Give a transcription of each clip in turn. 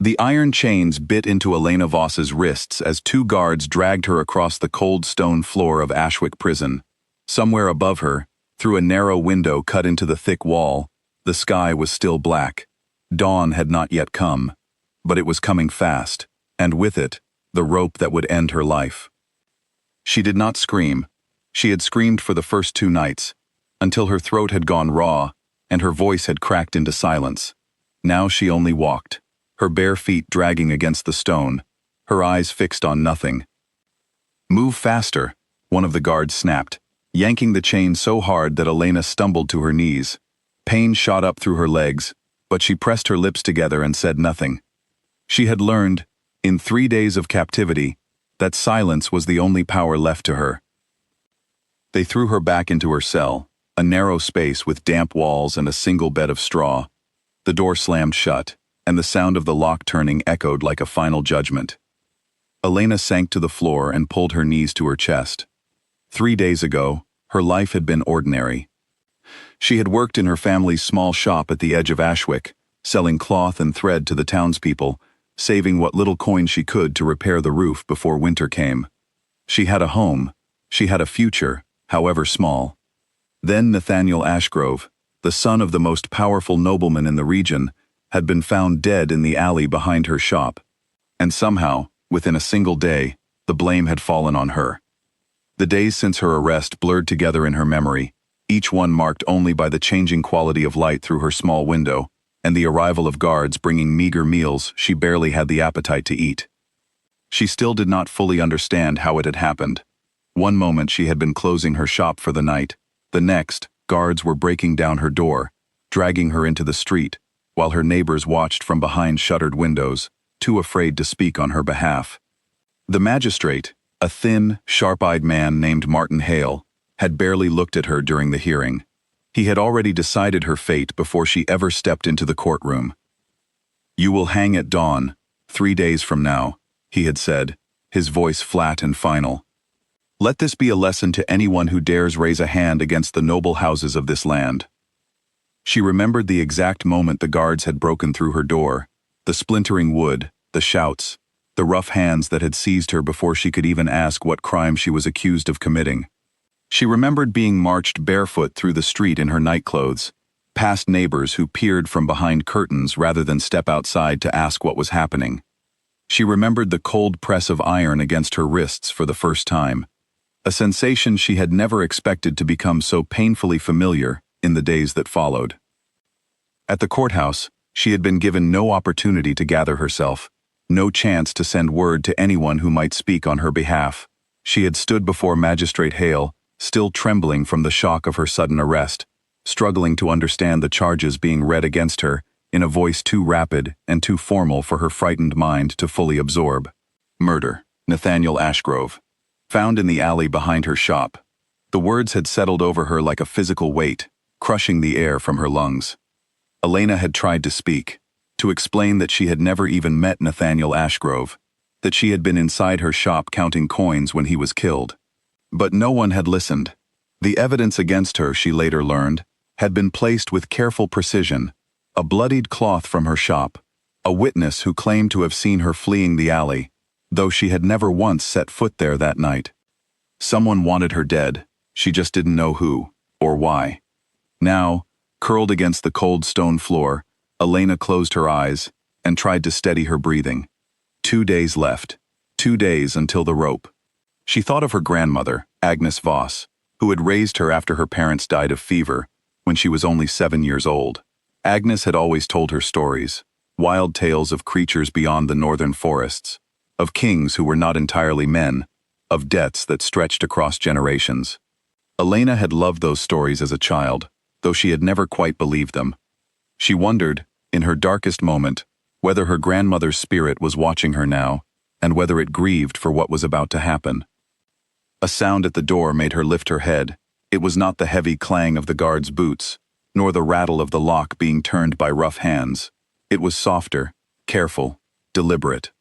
The iron chains bit into Elena Voss's wrists as two guards dragged her across the cold stone floor of Ashwick Prison. Somewhere above her, through a narrow window cut into the thick wall, the sky was still black. Dawn had not yet come, but it was coming fast, and with it, the rope that would end her life. She did not scream. She had screamed for the first 2 nights, until her throat had gone raw, and her voice had cracked into silence. Now she only walked, her bare feet dragging against the stone, her eyes fixed on nothing. "Move faster," one of the guards snapped, yanking the chain so hard that Elena stumbled to her knees. Pain shot up through her legs, but she pressed her lips together and said nothing. She had learned, in 3 days of captivity, that silence was the only power left to her. They threw her back into her cell, a narrow space with damp walls and a single bed of straw. The door slammed shut, and the sound of the lock turning echoed like a final judgment. Elena sank to the floor and pulled her knees to her chest. 3 days ago, her life had been ordinary. She had worked in her family's small shop at the edge of Ashwick, selling cloth and thread to the townspeople, saving what little coin she could to repair the roof before winter came. She had a home. She had a future, however small. Then Nathaniel Ashgrove, the son of the most powerful nobleman in the region, had been found dead in the alley behind her shop. And somehow, within a single day, the blame had fallen on her. The days since her arrest blurred together in her memory, each one marked only by the changing quality of light through her small window, and the arrival of guards bringing meager meals she barely had the appetite to eat. She still did not fully understand how it had happened. One moment she had been closing her shop for the night. The next, guards were breaking down her door, dragging her into the street, while her neighbors watched from behind shuttered windows, too afraid to speak on her behalf. The magistrate, a thin, sharp-eyed man named Martin Hale, had barely looked at her during the hearing. He had already decided her fate before she ever stepped into the courtroom. "You will hang at dawn, 3 days from now," he had said, his voice flat and final. "Let this be a lesson to anyone who dares raise a hand against the noble houses of this land." She remembered the exact moment the guards had broken through her door, the splintering wood, the shouts, the rough hands that had seized her before she could even ask what crime she was accused of committing. She remembered being marched barefoot through the street in her nightclothes, past neighbors who peered from behind curtains rather than step outside to ask what was happening. She remembered the cold press of iron against her wrists for the first time, a sensation she had never expected to become so painfully familiar in the days that followed. At the courthouse, she had been given no opportunity to gather herself, no chance to send word to anyone who might speak on her behalf. She had stood before Magistrate Hale, still trembling from the shock of her sudden arrest, struggling to understand the charges being read against her in a voice too rapid and too formal for her frightened mind to fully absorb. Murder, Nathaniel Ashgrove. Found in the alley behind her shop. The words had settled over her like a physical weight, crushing the air from her lungs. Elena had tried to speak, to explain that she had never even met Nathaniel Ashgrove, that she had been inside her shop counting coins when he was killed. But no one had listened. The evidence against her, she later learned, had been placed with careful precision: a bloodied cloth from her shop, a witness who claimed to have seen her fleeing the alley, though she had never once set foot there that night. Someone wanted her dead, she just didn't know who, or why. Now, curled against the cold stone floor, Elena closed her eyes and tried to steady her breathing. 2 days left. 2 days until the rope. She thought of her grandmother, Agnes Voss, who had raised her after her parents died of fever when she was only 7 years old. Agnes had always told her stories, wild tales of creatures beyond the northern forests, of kings who were not entirely men, of debts that stretched across generations. Elena had loved those stories as a child, though she had never quite believed them. She wondered, in her darkest moment, whether her grandmother's spirit was watching her now, and whether it grieved for what was about to happen. A sound at the door made her lift her head. It was not the heavy clang of the guards' boots, nor the rattle of the lock being turned by rough hands. It was softer, careful, deliberate.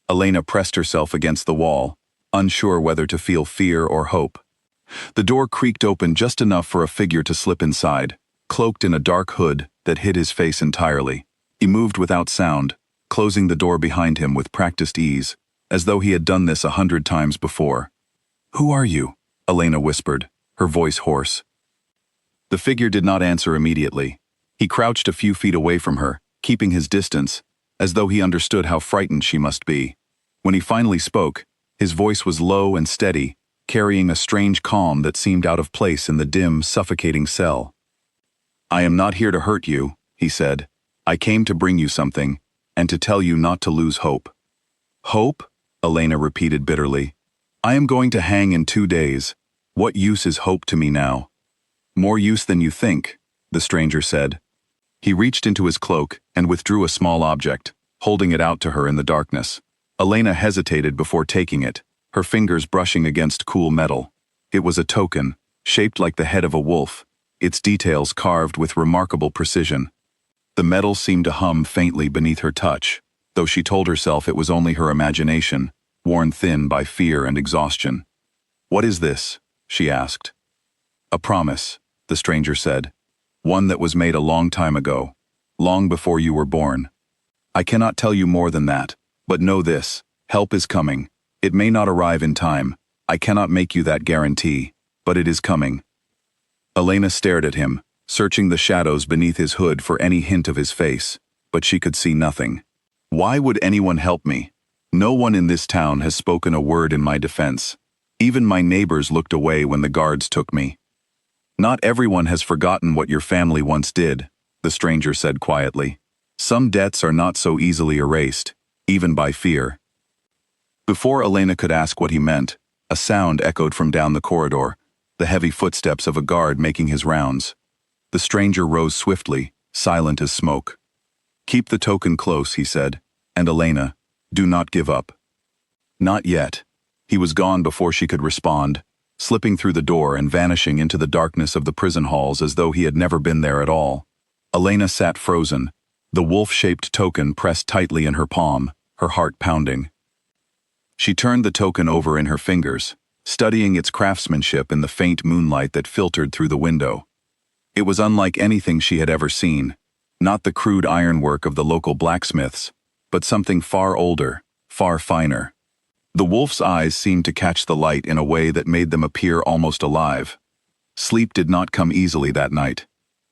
Elena pressed herself against the wall, unsure whether to feel fear or hope. The door creaked open just enough for a figure to slip inside, cloaked in a dark hood that hid his face entirely. He moved without sound, closing the door behind him with practiced ease, as though he had done this 100 times before. "Who are you?" Elena whispered, her voice hoarse. The figure did not answer immediately. He crouched a few feet away from her, keeping his distance, as though he understood how frightened she must be. When he finally spoke, his voice was low and steady, carrying a strange calm that seemed out of place in the dim, suffocating cell. "I am not here to hurt you," he said. "I came to bring you something, and to tell you not to lose hope." "Hope?" Elena repeated bitterly. "I am going to hang in 2 days. What use is hope to me now?" "More use than you think," the stranger said. He reached into his cloak and withdrew a small object, holding it out to her in the darkness. Elena hesitated before taking it, her fingers brushing against cool metal. It was a token, shaped like the head of a wolf, its details carved with remarkable precision. The metal seemed to hum faintly beneath her touch, though she told herself it was only her imagination, worn thin by fear and exhaustion. "What is this?" she asked. "A promise," the stranger said. "One that was made a long time ago, long before you were born. I cannot tell you more than that, but know this, help is coming. It may not arrive in time. I cannot make you that guarantee, but it is coming." Elena stared at him, searching the shadows beneath his hood for any hint of his face, but she could see nothing. "Why would anyone help me? No one in this town has spoken a word in my defense. Even my neighbors looked away when the guards took me." "Not everyone has forgotten what your family once did," the stranger said quietly. "Some debts are not so easily erased, even by fear." Before Elena could ask what he meant, a sound echoed from down the corridor, the heavy footsteps of a guard making his rounds. The stranger rose swiftly, silent as smoke. "Keep the token close," he said, "and Elena, do not give up." Not yet. He was gone before she could respond, slipping through the door and vanishing into the darkness of the prison halls as though he had never been there at all. Elena sat frozen, the wolf-shaped token pressed tightly in her palm, her heart pounding. She turned the token over in her fingers, studying its craftsmanship in the faint moonlight that filtered through the window. It was unlike anything she had ever seen, not the crude ironwork of the local blacksmiths, but something far older, far finer. The wolf's eyes seemed to catch the light in a way that made them appear almost alive. Sleep did not come easily that night.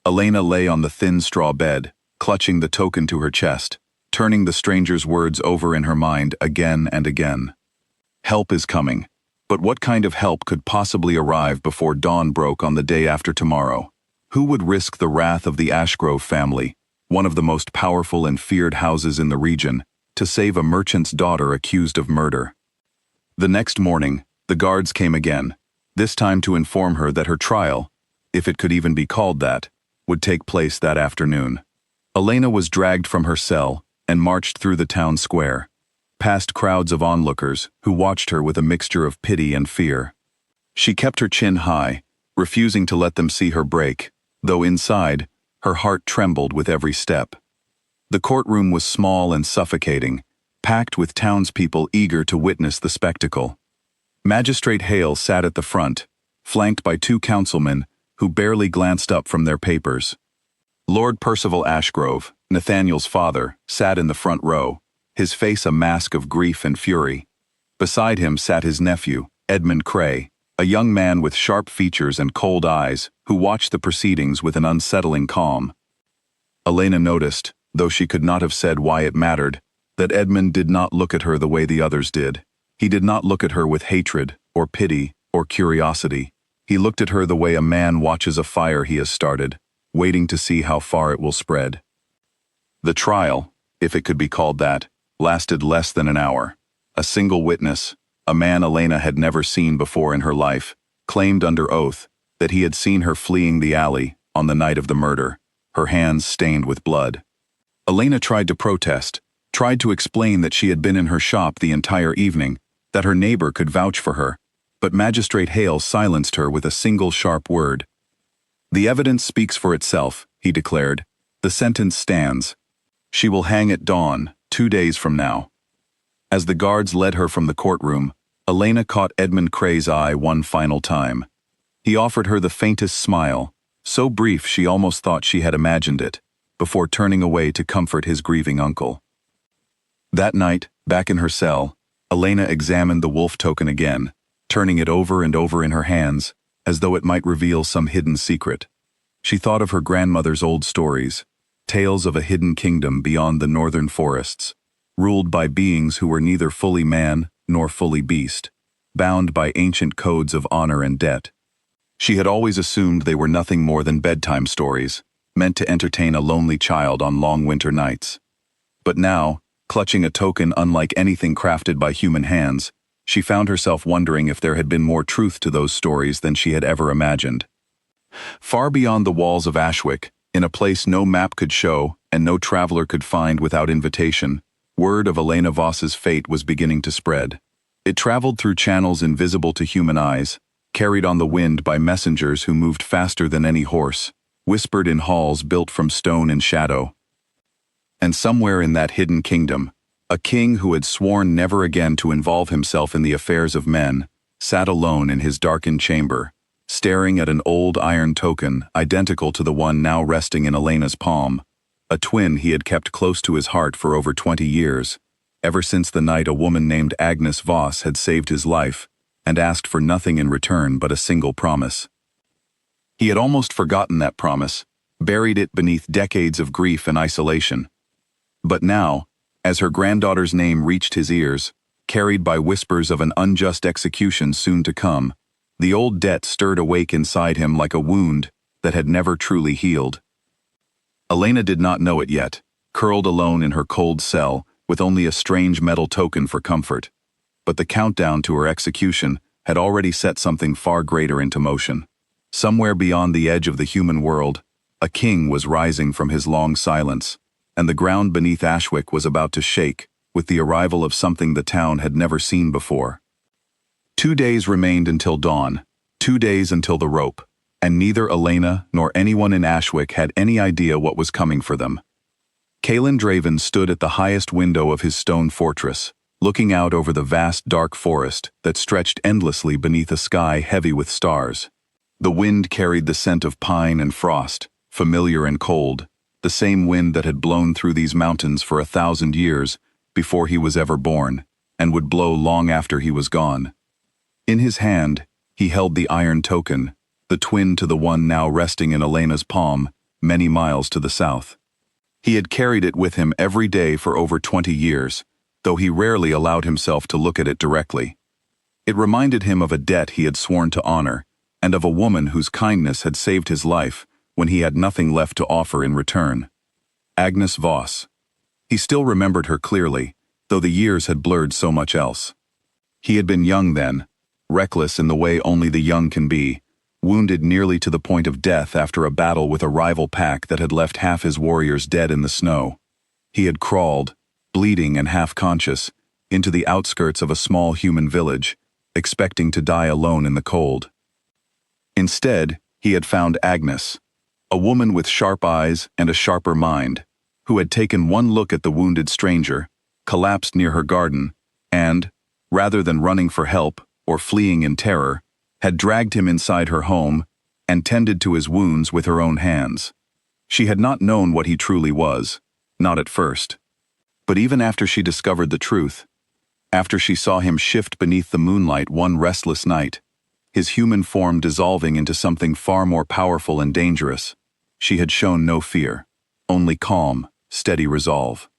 Elena lay on the thin straw bed, clutching the token to her chest, turning the stranger's words over in her mind again and again. Help is coming, but what kind of help could possibly arrive before dawn broke on the day after tomorrow? Who would risk the wrath of the Ashgrove family, one of the most powerful and feared houses in the region, to save a merchant's daughter accused of murder? The next morning, the guards came again, this time to inform her that her trial, if it could even be called that, would take place that afternoon. Elena was dragged from her cell and marched through the town square, past crowds of onlookers who watched her with a mixture of pity and fear. She kept her chin high, refusing to let them see her break, though inside, her heart trembled with every step. The courtroom was small and suffocating, packed with townspeople eager to witness the spectacle. Magistrate Hale sat at the front, flanked by 2 councilmen who barely glanced up from their papers. Lord Percival Ashgrove, Nathaniel's father, sat in the front row, his face a mask of grief and fury. Beside him sat his nephew, Edmund Cray, a young man with sharp features and cold eyes who watched the proceedings with an unsettling calm. Elena noticed, though she could not have said why it mattered, that Edmund did not look at her the way the others did. He did not look at her with hatred, or pity, or curiosity. He looked at her the way a man watches a fire he has started, waiting to see how far it will spread. The trial, if it could be called that, lasted less than an hour. A single witness, a man Elena had never seen before in her life, claimed under oath that he had seen her fleeing the alley on the night of the murder, her hands stained with blood. Elena tried to protest, tried to explain that she had been in her shop the entire evening, that her neighbor could vouch for her, but Magistrate Hale silenced her with a single sharp word. "The evidence speaks for itself," he declared. "The sentence stands. She will hang at dawn, 2 days from now." As the guards led her from the courtroom, Elena caught Edmund Cray's eye one final time. He offered her the faintest smile, so brief she almost thought she had imagined it, before turning away to comfort his grieving uncle. That night, back in her cell, Elena examined the wolf token again, turning it over and over in her hands, as though it might reveal some hidden secret. She thought of her grandmother's old stories, tales of a hidden kingdom beyond the northern forests, ruled by beings who were neither fully man nor fully beast, bound by ancient codes of honor and debt. She had always assumed they were nothing more than bedtime stories, meant to entertain a lonely child on long winter nights. But now, clutching a token unlike anything crafted by human hands, she found herself wondering if there had been more truth to those stories than she had ever imagined. Far beyond the walls of Ashwick, in a place no map could show and no traveler could find without invitation, word of Elena Voss's fate was beginning to spread. It traveled through channels invisible to human eyes, carried on the wind by messengers who moved faster than any horse, whispered in halls built from stone and shadow. And somewhere in that hidden kingdom, a king who had sworn never again to involve himself in the affairs of men, sat alone in his darkened chamber, staring at an old iron token identical to the one now resting in Elena's palm, a twin he had kept close to his heart for over 20 years, ever since the night a woman named Agnes Voss had saved his life and asked for nothing in return but a single promise. He had almost forgotten that promise, buried it beneath decades of grief and isolation. But now, as her granddaughter's name reached his ears, carried by whispers of an unjust execution soon to come, the old debt stirred awake inside him like a wound that had never truly healed. Elena did not know it yet, curled alone in her cold cell, with only a strange metal token for comfort. But the countdown to her execution had already set something far greater into motion. Somewhere beyond the edge of the human world, a king was rising from his long silence, and the ground beneath Ashwick was about to shake with the arrival of something the town had never seen before. 2 days remained until dawn, 2 days until the rope, and neither Elena nor anyone in Ashwick had any idea what was coming for them. Caelan Draven stood at the highest window of his stone fortress, looking out over the vast dark forest that stretched endlessly beneath a sky heavy with stars. The wind carried the scent of pine and frost, familiar and cold, the same wind that had blown through these mountains for 1,000 years before he was ever born, and would blow long after he was gone. In his hand, he held the iron token, the twin to the one now resting in Elena's palm, many miles to the south. He had carried it with him every day for over 20 years, though he rarely allowed himself to look at it directly. It reminded him of a debt he had sworn to honor, and of a woman whose kindness had saved his life when he had nothing left to offer in return. Agnes Voss. He still remembered her clearly, though the years had blurred so much else. He had been young then, reckless in the way only the young can be, wounded nearly to the point of death after a battle with a rival pack that had left half his warriors dead in the snow. He had crawled, bleeding and half-conscious, into the outskirts of a small human village, expecting to die alone in the cold. Instead, he had found Agnes, a woman with sharp eyes and a sharper mind, who had taken one look at the wounded stranger, collapsed near her garden, and, rather than running for help or fleeing in terror, had dragged him inside her home and tended to his wounds with her own hands. She had not known what he truly was, not at first. But even after she discovered the truth, after she saw him shift beneath the moonlight one restless night, his human form dissolving into something far more powerful and dangerous, she had shown no fear, only calm, steady resolve.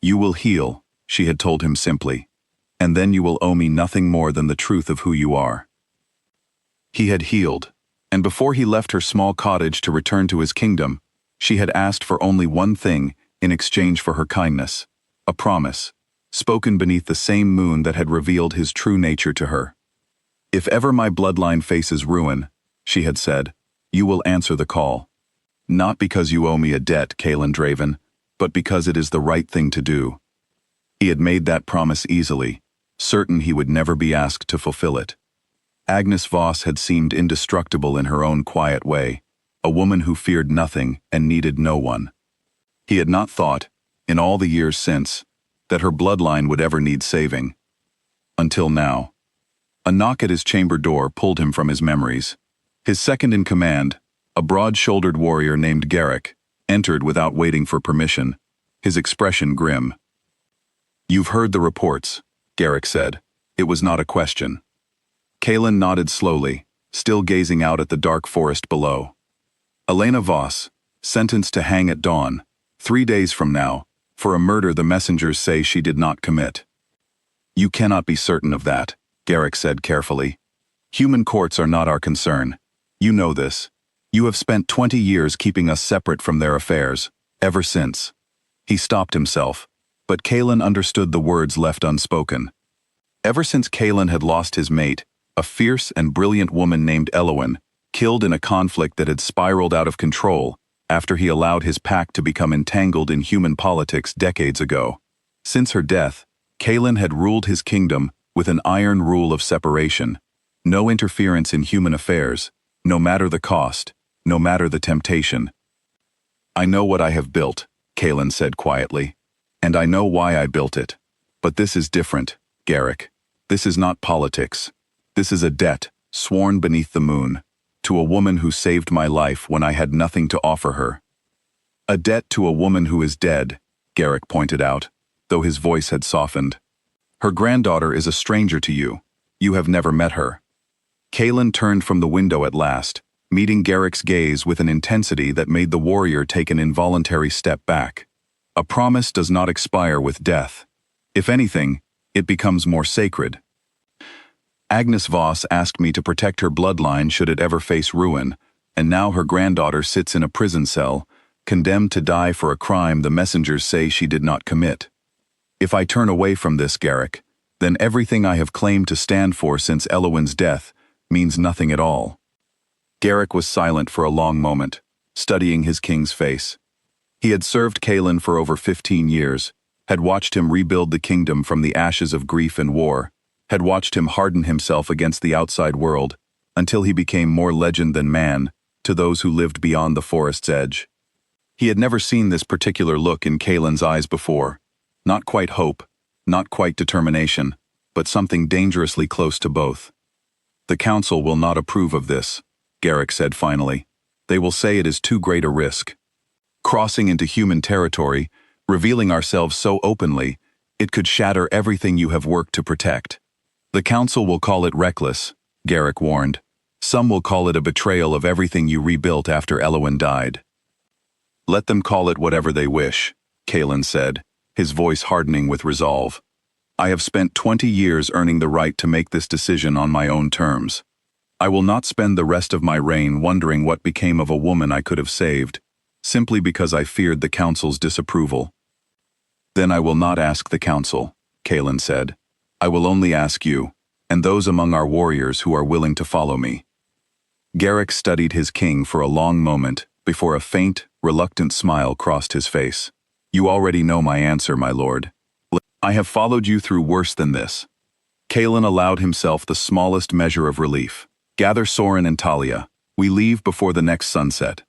"You will heal," she had told him simply, "and then you will owe me nothing more than the truth of who you are." He had healed, and before he left her small cottage to return to his kingdom, she had asked for only one thing in exchange for her kindness, a promise, spoken beneath the same moon that had revealed his true nature to her. "If ever my bloodline faces ruin," she had said, "you will answer the call. Not because you owe me a debt, Caelan Draven, but because it is the right thing to do." He had made that promise easily, certain he would never be asked to fulfill it. Agnes Voss had seemed indestructible in her own quiet way, a woman who feared nothing and needed no one. He had not thought, in all the years since, that her bloodline would ever need saving. Until now. A knock at his chamber door pulled him from his memories. His second-in-command, a broad-shouldered warrior named Garrick, entered without waiting for permission, his expression grim. "You You've heard the reports, Garrick said. It was not a question. Kaelin nodded slowly, still gazing out at the dark forest below. Elena Voss, sentenced to hang at dawn, 3 days from now, for a murder the messengers say she did not commit. You cannot be certain of that, Garrick said carefully. Human courts are not our concern. You know this. You have spent 20 years keeping us separate from their affairs, ever since. He stopped himself, but Kaelin understood the words left unspoken. Ever since Kaelin had lost his mate, a fierce and brilliant woman named Elowen, killed in a conflict that had spiraled out of control after he allowed his pack to become entangled in human politics decades ago. Since her death, Kaelin had ruled his kingdom with an iron rule of separation. No interference in human affairs, no matter the cost, no matter the temptation. I know what I have built, Kaelin said quietly, and I know why I built it. But this is different, Garrick. This is not politics. This is a debt, sworn beneath the moon, to a woman who saved my life when I had nothing to offer her. A debt to a woman who is dead, Garrick pointed out, though his voice had softened. Her granddaughter is a stranger to you. You have never met her. Kaelin turned from the window at last, meeting Garrick's gaze with an intensity that made the warrior take an involuntary step back. A promise does not expire with death. If anything, it becomes more sacred. Agnes Voss asked me to protect her bloodline should it ever face ruin, and now her granddaughter sits in a prison cell, condemned to die for a crime the messengers say she did not commit. If I turn away from this, Garrick, then everything I have claimed to stand for since Elowen's death means nothing at all. Garrick was silent for a long moment, studying his king's face. He had served Kaelin for over 15 years, had watched him rebuild the kingdom from the ashes of grief and war, had watched him harden himself against the outside world, until he became more legend than man to those who lived beyond the forest's edge. He had never seen this particular look in Kaelin's eyes before. Not quite hope, not quite determination, but something dangerously close to both. The council will not approve of this, Garrick said finally. They will say it is too great a risk. Crossing into human territory, revealing ourselves so openly, it could shatter everything you have worked to protect. The council will call it reckless, Garrick warned. Some will call it a betrayal of everything you rebuilt after Elowen died. Let them call it whatever they wish, Kaelin said, his voice hardening with resolve. I have spent 20 years earning the right to make this decision on my own terms. I will not spend the rest of my reign wondering what became of a woman I could have saved, simply because I feared the council's disapproval. Then I will not ask the council, Kaelin said. I will only ask you, and those among our warriors who are willing to follow me. Garrick studied his king for a long moment before a faint, reluctant smile crossed his face. You already know my answer, my lord. I have followed you through worse than this. Kaelin allowed himself the smallest measure of relief. Gather Soren and Talia. We leave before the next sunset.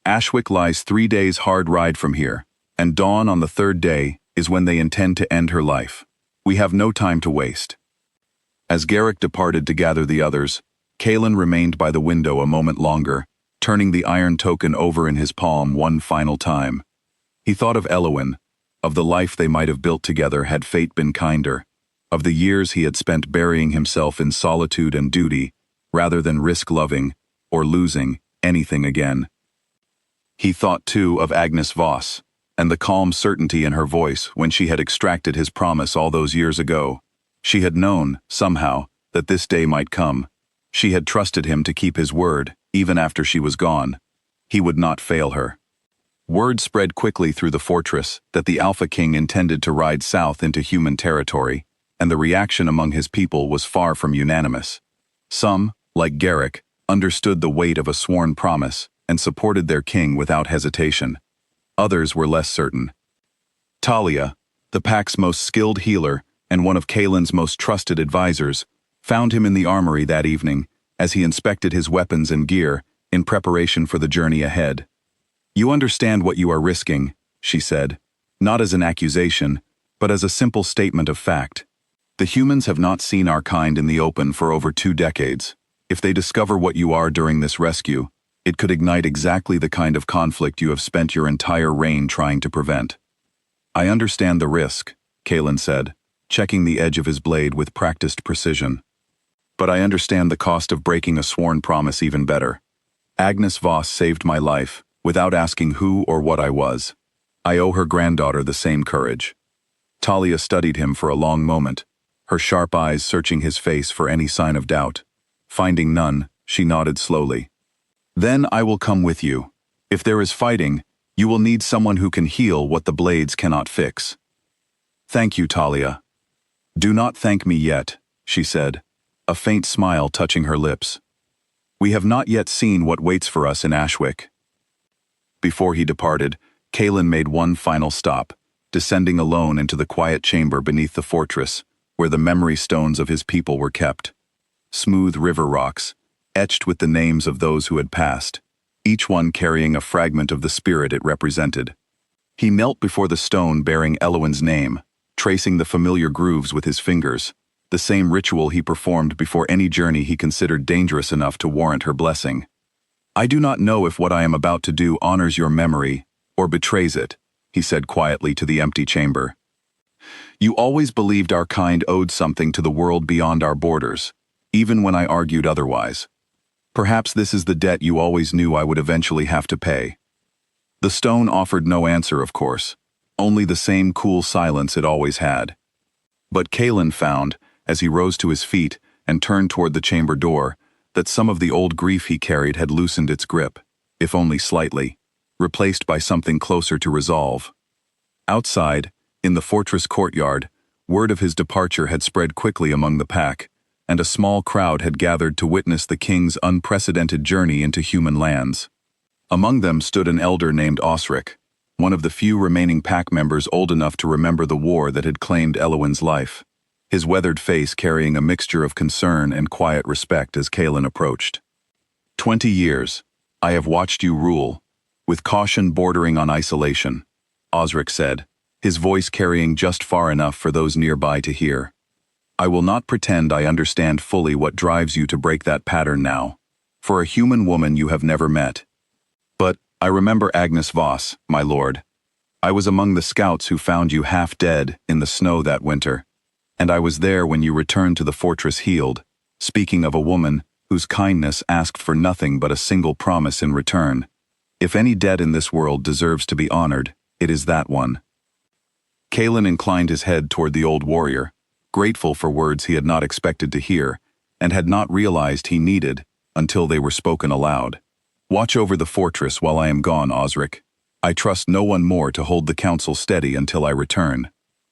Ashwick lies 3 days' hard ride from here, and dawn on the 3rd day is when they intend to end her life. We have no time to waste. As Garrick departed to gather the others, Kaelin remained by the window a moment longer, turning the iron token over in his palm one final time. He thought of Elowen, of the life they might have built together had fate been kinder, of the years he had spent burying himself in solitude and duty, rather than risk loving, or losing, anything again. He thought, too, of Agnes Voss, and the calm certainty in her voice when she had extracted his promise all those years ago. She had known, somehow, that this day might come. She had trusted him to keep his word, even after she was gone. He would not fail her. Word spread quickly through the fortress that the Alpha King intended to ride south into human territory, and the reaction among his people was far from unanimous. Some, like Garrick, understood the weight of a sworn promise and supported their king without hesitation. Others were less certain. Talia, the pack's most skilled healer and one of Kaelin's most trusted advisors, found him in the armory that evening as he inspected his weapons and gear in preparation for the journey ahead. You understand what you are risking, she said, not as an accusation, but as a simple statement of fact. The humans have not seen our kind in the open for over 2 decades. If they discover what you are during this rescue, it could ignite exactly the kind of conflict you have spent your entire reign trying to prevent. I understand the risk, Kaelin said, checking the edge of his blade with practiced precision. But I understand the cost of breaking a sworn promise even better. Agnes Voss saved my life, without asking who or what I was. I owe her granddaughter the same courage. Talia studied him for a long moment, her sharp eyes searching his face for any sign of doubt. Finding none, she nodded slowly. Then I will come with you. If there is fighting, you will need someone who can heal what the blades cannot fix. Thank you, Talia. Do not thank me yet, she said, a faint smile touching her lips. We have not yet seen what waits for us in Ashwick. Before he departed, Kaelin made one final stop, descending alone into the quiet chamber beneath the fortress, where the memory stones of his people were kept. Smooth river rocks, etched with the names of those who had passed, each one carrying a fragment of the spirit it represented. He knelt before the stone bearing Eloin's name, tracing the familiar grooves with his fingers, the same ritual he performed before any journey he considered dangerous enough to warrant her blessing. I do not know if what I am about to do honors your memory or betrays it, he said quietly to the empty chamber. You always believed our kind owed something to the world beyond our borders, even when I argued otherwise. Perhaps this is the debt you always knew I would eventually have to pay. The stone offered no answer, of course, only the same cool silence it always had. But Kaelin found, as he rose to his feet and turned toward the chamber door, that some of the old grief he carried had loosened its grip, if only slightly, replaced by something closer to resolve. Outside, in the fortress courtyard, word of his departure had spread quickly among the pack, and a small crowd had gathered to witness the king's unprecedented journey into human lands. Among them stood an elder named Osric, one of the few remaining pack members old enough to remember the war that had claimed Eloin's life, his weathered face carrying a mixture of concern and quiet respect as Kaelin approached. 20 years, I have watched you rule, with caution bordering on isolation, Osric said, his voice carrying just far enough for those nearby to hear. I will not pretend I understand fully what drives you to break that pattern now, for a human woman you have never met. But I remember Agnes Voss, my lord. I was among the scouts who found you half dead in the snow that winter, and I was there when you returned to the fortress healed, speaking of a woman whose kindness asked for nothing but a single promise in return. If any debt in this world deserves to be honored, it is that one. Kaelin inclined his head toward the old warrior, grateful for words he had not expected to hear, and had not realized he needed, until they were spoken aloud. Watch over the fortress while I am gone, Osric. I trust no one more to hold the council steady until I return.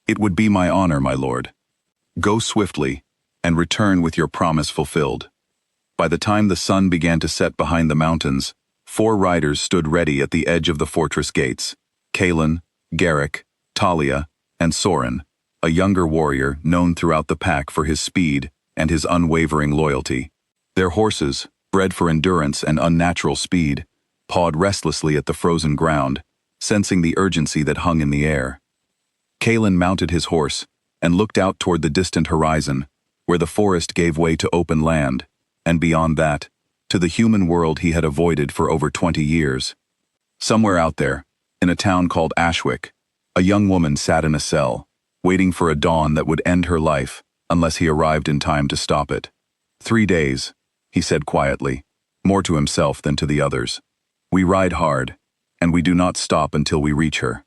It would be my honor, my lord. Go swiftly, and return with your promise fulfilled. By the time the sun began to set behind the mountains, 4 riders stood ready at the edge of the fortress gates: Kaelin, Garrick, Talia, and Soren, a younger warrior known throughout the pack for his speed and his unwavering loyalty. Their horses, bred for endurance and unnatural speed, pawed restlessly at the frozen ground, sensing the urgency that hung in the air. Kaelin mounted his horse and looked out toward the distant horizon, where the forest gave way to open land, and beyond that, to the human world he had avoided for over 20 years. Somewhere out there, in a town called Ashwick, a young woman sat in a cell, waiting for a dawn that would end her life unless he arrived in time to stop it. 3 days, he said quietly, more to himself than to the others. We ride hard, and we do not stop until we reach her.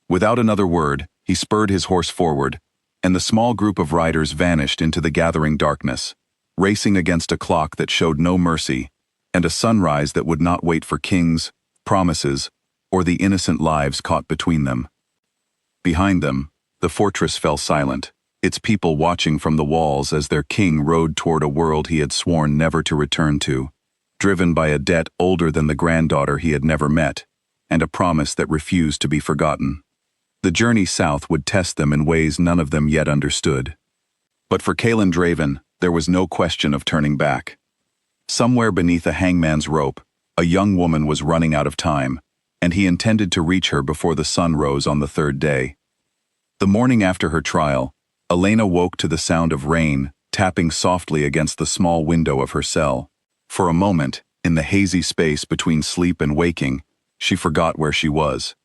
Without another word, he spurred his horse forward, and the small group of riders vanished into the gathering darkness, racing against a clock that showed no mercy, and a sunrise that would not wait for kings, promises, or the innocent lives caught between them. Behind them, the fortress fell silent, its people watching from the walls as their king rode toward a world he had sworn never to return to, driven by a debt older than the granddaughter he had never met, and a promise that refused to be forgotten. The journey south would test them in ways none of them yet understood. But for Kaelin Draven, there was no question of turning back. Somewhere beneath a hangman's rope, a young woman was running out of time, and he intended to reach her before the sun rose on the 3rd day. The morning after her trial, Elena woke to the sound of rain tapping softly against the small window of her cell. For a moment, in the hazy space between sleep and waking, she forgot where she was.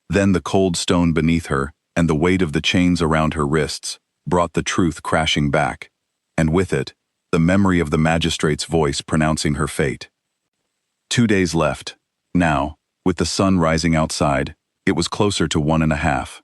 Then the cold stone beneath her, and the weight of the chains around her wrists, brought the truth crashing back, and with it, the memory of the magistrate's voice pronouncing her fate. 2 days left. Now, with the sun rising outside, it was closer to 1.5.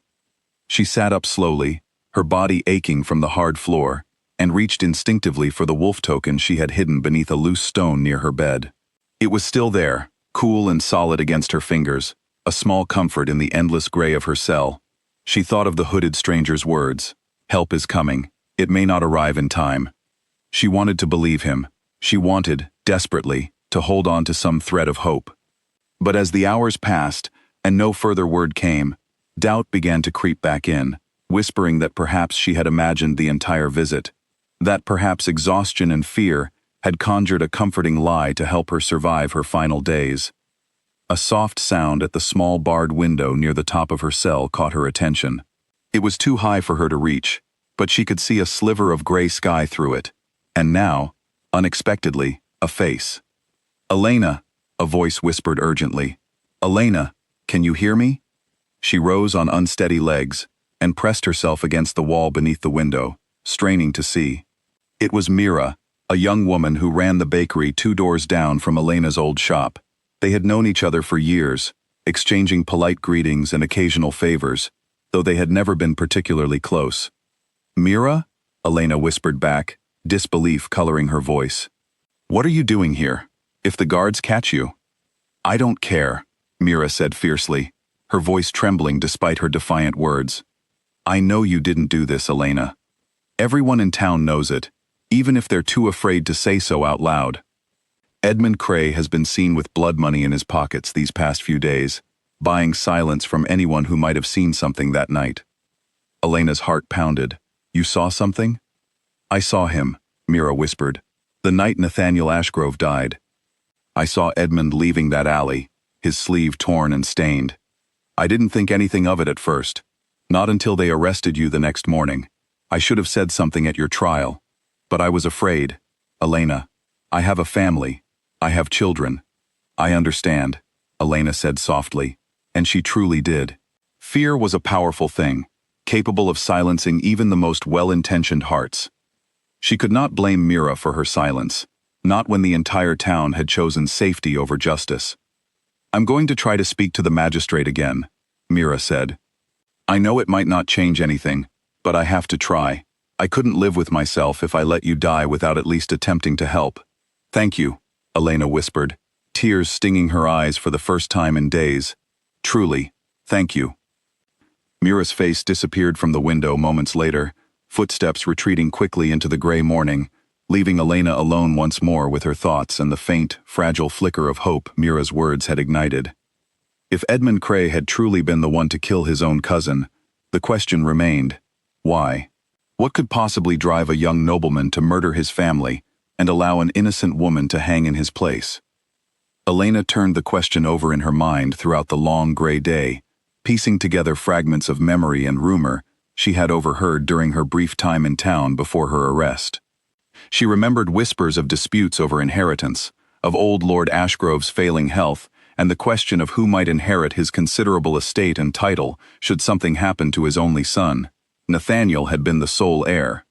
She sat up slowly, her body aching from the hard floor, and reached instinctively for the wolf token she had hidden beneath a loose stone near her bed. It was still there, cool and solid against her fingers, a small comfort in the endless gray of her cell. She thought of the hooded stranger's words, "Help is coming. It may not arrive in time." She wanted to believe him. She wanted, desperately, to hold on to some thread of hope. But as the hours passed, and no further word came, doubt began to creep back in, whispering that perhaps she had imagined the entire visit, that perhaps exhaustion and fear had conjured a comforting lie to help her survive her final days. A soft sound at the small barred window near the top of her cell caught her attention. It was too high for her to reach, but she could see a sliver of gray sky through it, and now, unexpectedly, a face. "Elena," a voice whispered urgently. "Elena, can you hear me?" She rose on unsteady legs and pressed herself against the wall beneath the window, straining to see. It was Mira, a young woman who ran the bakery 2 doors down from Elena's old shop. They had known each other for years, exchanging polite greetings and occasional favors, though they had never been particularly close. "Mira?" Elena whispered back, disbelief coloring her voice. "What are you doing here? If the guards catch you?" "I don't care," Mira said fiercely, her voice trembling despite her defiant words. "I know you didn't do this, Elena. Everyone in town knows it, even if they're too afraid to say so out loud. Edmund Cray has been seen with blood money in his pockets these past few days, buying silence from anyone who might have seen something that night." Elena's heart pounded. "You saw something?" "I saw him," Mira whispered, "the night Nathaniel Ashgrove died. I saw Edmund leaving that alley, his sleeve torn and stained. I didn't think anything of it at first, not until they arrested you the next morning. I should have said something at your trial, but I was afraid. Elena, I have a family. I have children. I understand," Elena said softly, and she truly did. Fear was a powerful thing, capable of silencing even the most well-intentioned hearts. She could not blame Mira for her silence, not when the entire town had chosen safety over justice. "I'm going to try to speak to the magistrate again," Mira said. "I know it might not change anything, but I have to try. I couldn't live with myself if I let you die without at least attempting to help." "Thank you," Elena whispered, tears stinging her eyes for the first time in days. "Truly, thank you." Mira's face disappeared from the window moments later, footsteps retreating quickly into the gray morning, leaving Elena alone once more with her thoughts and the faint, fragile flicker of hope Mira's words had ignited. If Edmund Cray had truly been the one to kill his own cousin, the question remained, why? What could possibly drive a young nobleman to murder his family and allow an innocent woman to hang in his place? Elena turned the question over in her mind throughout the long gray day, piecing together fragments of memory and rumor she had overheard during her brief time in town before her arrest. She remembered whispers of disputes over inheritance, of old Lord Ashgrove's failing health, and the question of who might inherit his considerable estate and title should something happen to his only son. Nathaniel had been the sole heir.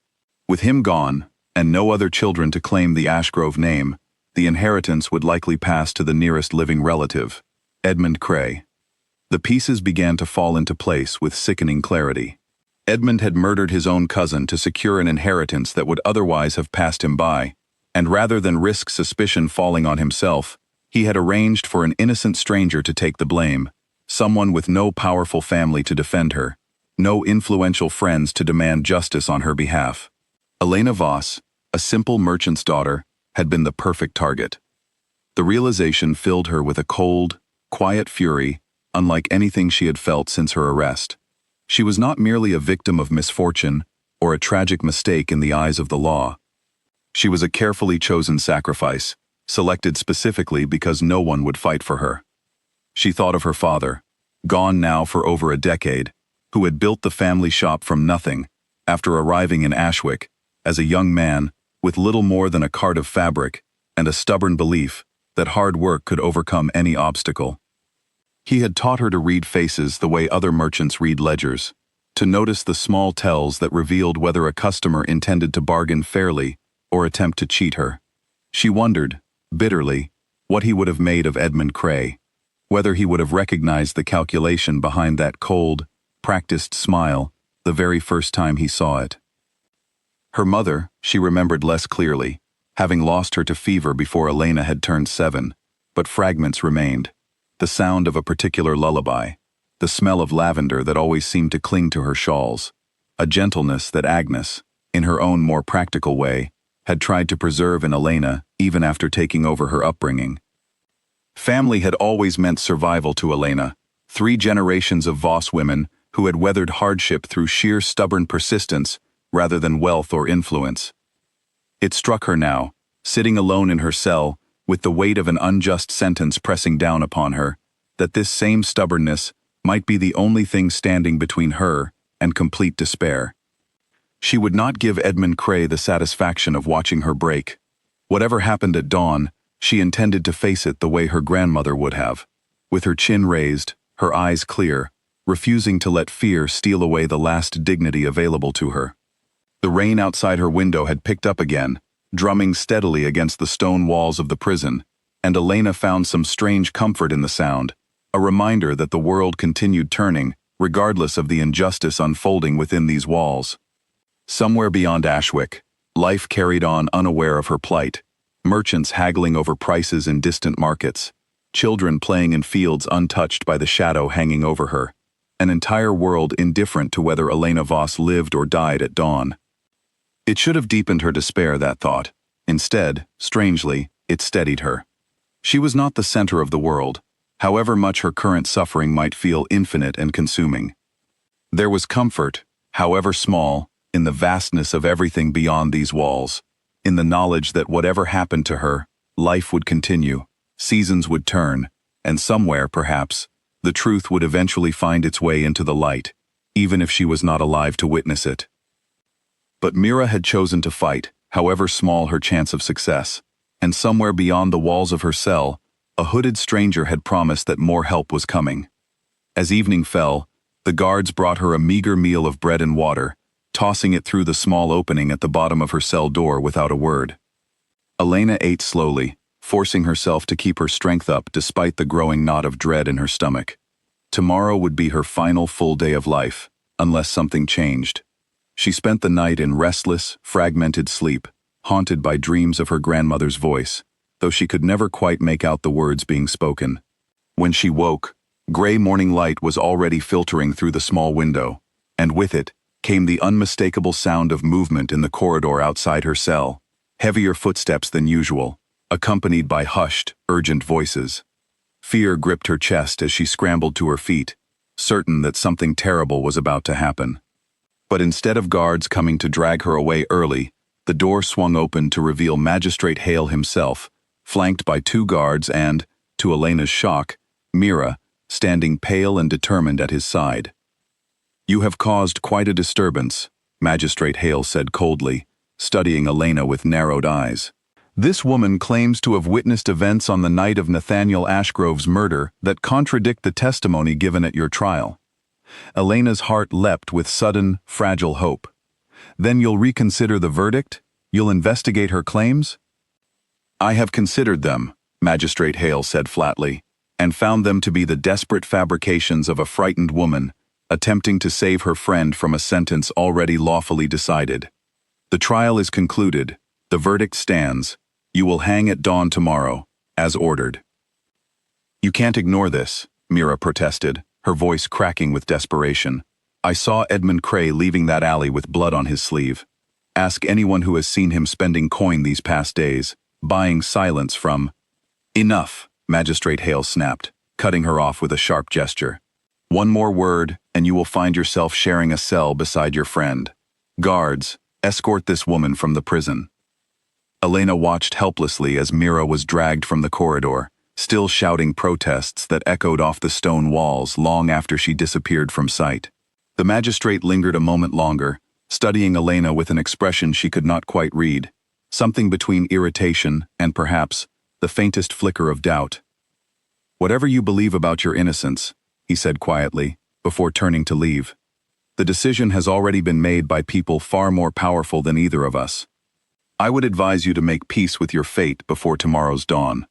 With him gone, and no other children to claim the Ashgrove name, the inheritance would likely pass to the nearest living relative, Edmund Cray. The pieces began to fall into place with sickening clarity. Edmund had murdered his own cousin to secure an inheritance that would otherwise have passed him by, and rather than risk suspicion falling on himself, he had arranged for an innocent stranger to take the blame, someone with no powerful family to defend her, no influential friends to demand justice on her behalf. Elena Voss, a simple merchant's daughter, had been the perfect target. The realization filled her with a cold, quiet fury, unlike anything she had felt since her arrest. She was not merely a victim of misfortune or a tragic mistake in the eyes of the law. She was a carefully chosen sacrifice, selected specifically because no one would fight for her. She thought of her father, gone now for over a decade, who had built the family shop from nothing, after arriving in Ashwick, as a young man, with little more than a cart of fabric and a stubborn belief that hard work could overcome any obstacle. He had taught her to read faces the way other merchants read ledgers, to notice the small tells that revealed whether a customer intended to bargain fairly or attempt to cheat her. She wondered, bitterly, what he would have made of Edmund Cray, whether he would have recognized the calculation behind that cold, practiced smile the very first time he saw it. Her mother, she remembered less clearly, having lost her to fever before Elena had turned 7, but fragments remained. The sound of a particular lullaby, the smell of lavender that always seemed to cling to her shawls, a gentleness that Agnes, in her own more practical way, had tried to preserve in Elena even after taking over her upbringing. Family had always meant survival to Elena, 3 generations of Voss women who had weathered hardship through sheer stubborn persistence rather than wealth or influence. It struck her now, sitting alone in her cell, with the weight of an unjust sentence pressing down upon her, that this same stubbornness might be the only thing standing between her and complete despair. She would not give Edmund Cray the satisfaction of watching her break. Whatever happened at dawn, she intended to face it the way her grandmother would have, with her chin raised, her eyes clear, refusing to let fear steal away the last dignity available to her. The rain outside her window had picked up again, drumming steadily against the stone walls of the prison, and Elena found some strange comfort in the sound, a reminder that the world continued turning, regardless of the injustice unfolding within these walls. Somewhere beyond Ashwick, life carried on unaware of her plight, merchants haggling over prices in distant markets, children playing in fields untouched by the shadow hanging over her, an entire world indifferent to whether Elena Voss lived or died at dawn. It should have deepened her despair, that thought. Instead, strangely, it steadied her. She was not the center of the world, however much her current suffering might feel infinite and consuming. There was comfort, however small, in the vastness of everything beyond these walls, in the knowledge that whatever happened to her, life would continue, seasons would turn, and somewhere, perhaps, the truth would eventually find its way into the light, even if she was not alive to witness it. But Mira had chosen to fight, however small her chance of success, and somewhere beyond the walls of her cell, a hooded stranger had promised that more help was coming. As evening fell, the guards brought her a meager meal of bread and water, tossing it through the small opening at the bottom of her cell door without a word. Elena ate slowly, forcing herself to keep her strength up despite the growing knot of dread in her stomach. Tomorrow would be her final full day of life, unless something changed. She spent the night in restless, fragmented sleep, haunted by dreams of her grandmother's voice, though she could never quite make out the words being spoken. When she woke, gray morning light was already filtering through the small window, and with it came the unmistakable sound of movement in the corridor outside her cell, heavier footsteps than usual, accompanied by hushed, urgent voices. Fear gripped her chest as she scrambled to her feet, certain that something terrible was about to happen. But instead of guards coming to drag her away early, the door swung open to reveal Magistrate Hale himself, flanked by 2 guards and, to Elena's shock, Mira, standing pale and determined at his side. "You have caused quite a disturbance," Magistrate Hale said coldly, studying Elena with narrowed eyes. "This woman claims to have witnessed events on the night of Nathaniel Ashgrove's murder that contradict the testimony given at your trial." Elena's heart leapt with sudden, fragile hope. "Then you'll reconsider the verdict? You'll investigate her claims?" "I have considered them," Magistrate Hale said flatly, "and found them to be the desperate fabrications of a frightened woman, attempting to save her friend from a sentence already lawfully decided. The trial is concluded. The verdict stands. You will hang at dawn tomorrow, as ordered." "You can't ignore this," Mira protested, her voice cracking with desperation. "I saw Edmund Cray leaving that alley with blood on his sleeve. Ask anyone who has seen him spending coin these past days, buying silence from—" "Enough," Magistrate Hale snapped, cutting her off with a sharp gesture. "One more word, and you will find yourself sharing a cell beside your friend. Guards, escort this woman from the prison." Elena watched helplessly as Mira was dragged from the corridor, still shouting protests that echoed off the stone walls long after she disappeared from sight. The magistrate lingered a moment longer, studying Elena with an expression she could not quite read, something between irritation and, perhaps, the faintest flicker of doubt. "Whatever you believe about your innocence," he said quietly, before turning to leave, The decision has already been made by people far more powerful than either of us. I would advise you to make peace with your fate before tomorrow's dawn."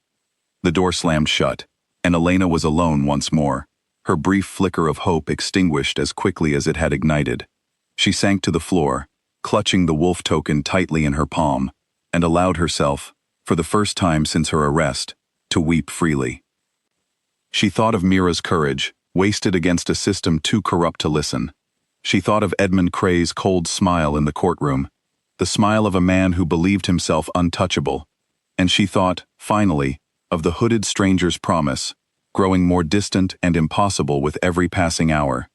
The door slammed shut, and Elena was alone once more, her brief flicker of hope extinguished as quickly as it had ignited. She sank to the floor, clutching the wolf token tightly in her palm, and allowed herself, for the first time since her arrest, to weep freely. She thought of Mira's courage, wasted against a system too corrupt to listen. She thought of Edmund Cray's cold smile in the courtroom, the smile of a man who believed himself untouchable. And she thought, finally, of the hooded stranger's promise, growing more distant and impossible with every passing hour.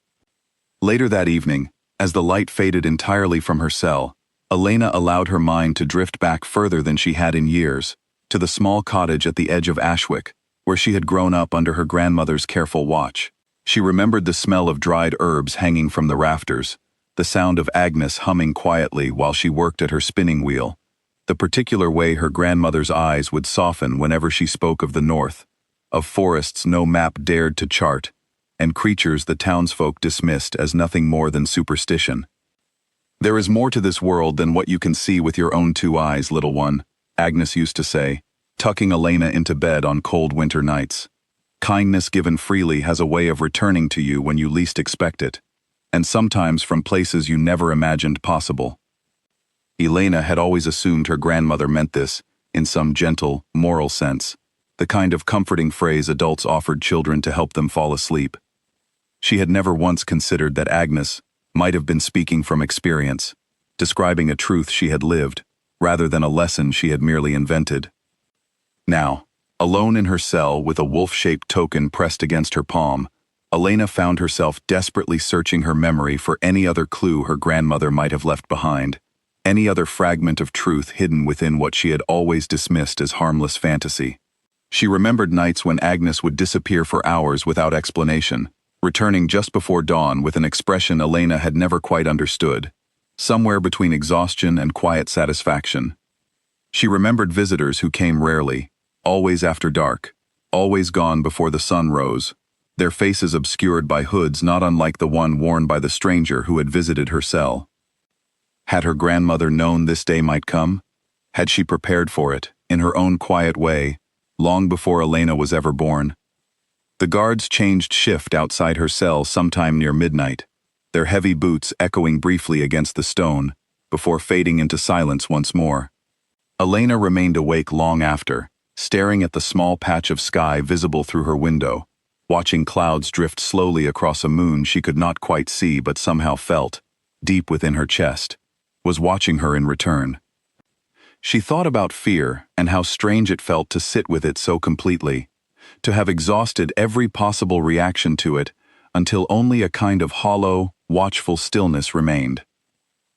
Later that evening, as the light faded entirely from her cell, Elena allowed her mind to drift back further than she had in years, to the small cottage at the edge of Ashwick, where she had grown up under her grandmother's careful watch. She remembered the smell of dried herbs hanging from the rafters, the sound of Agnes humming quietly while she worked at her spinning wheel, the particular way her grandmother's eyes would soften whenever she spoke of the north, of forests no map dared to chart, and creatures the townsfolk dismissed as nothing more than superstition. "There is more to this world than what you can see with your own two eyes, little one," Agnes used to say, tucking Elena into bed on cold winter nights. "Kindness given freely has a way of returning to you when you least expect it, and sometimes from places you never imagined possible." Elena had always assumed her grandmother meant this, in some gentle, moral sense, the kind of comforting phrase adults offered children to help them fall asleep. She had never once considered that Agnes might have been speaking from experience, describing a truth she had lived, rather than a lesson she had merely invented. Now, alone in her cell with a wolf-shaped token pressed against her palm, Elena found herself desperately searching her memory for any other clue her grandmother might have left behind, any other fragment of truth hidden within what she had always dismissed as harmless fantasy. She remembered nights when Agnes would disappear for hours without explanation, returning just before dawn with an expression Elena had never quite understood, somewhere between exhaustion and quiet satisfaction. She remembered visitors who came rarely, always after dark, always gone before the sun rose, their faces obscured by hoods not unlike the one worn by the stranger who had visited her cell. Had her grandmother known this day might come? Had she prepared for it, in her own quiet way, long before Elena was ever born? The guards changed shift outside her cell sometime near midnight, their heavy boots echoing briefly against the stone, before fading into silence once more. Elena remained awake long after, staring at the small patch of sky visible through her window, watching clouds drift slowly across a moon she could not quite see but somehow felt, deep within her chest, was watching her in return. She thought about fear and how strange it felt to sit with it so completely, to have exhausted every possible reaction to it until only a kind of hollow, watchful stillness remained.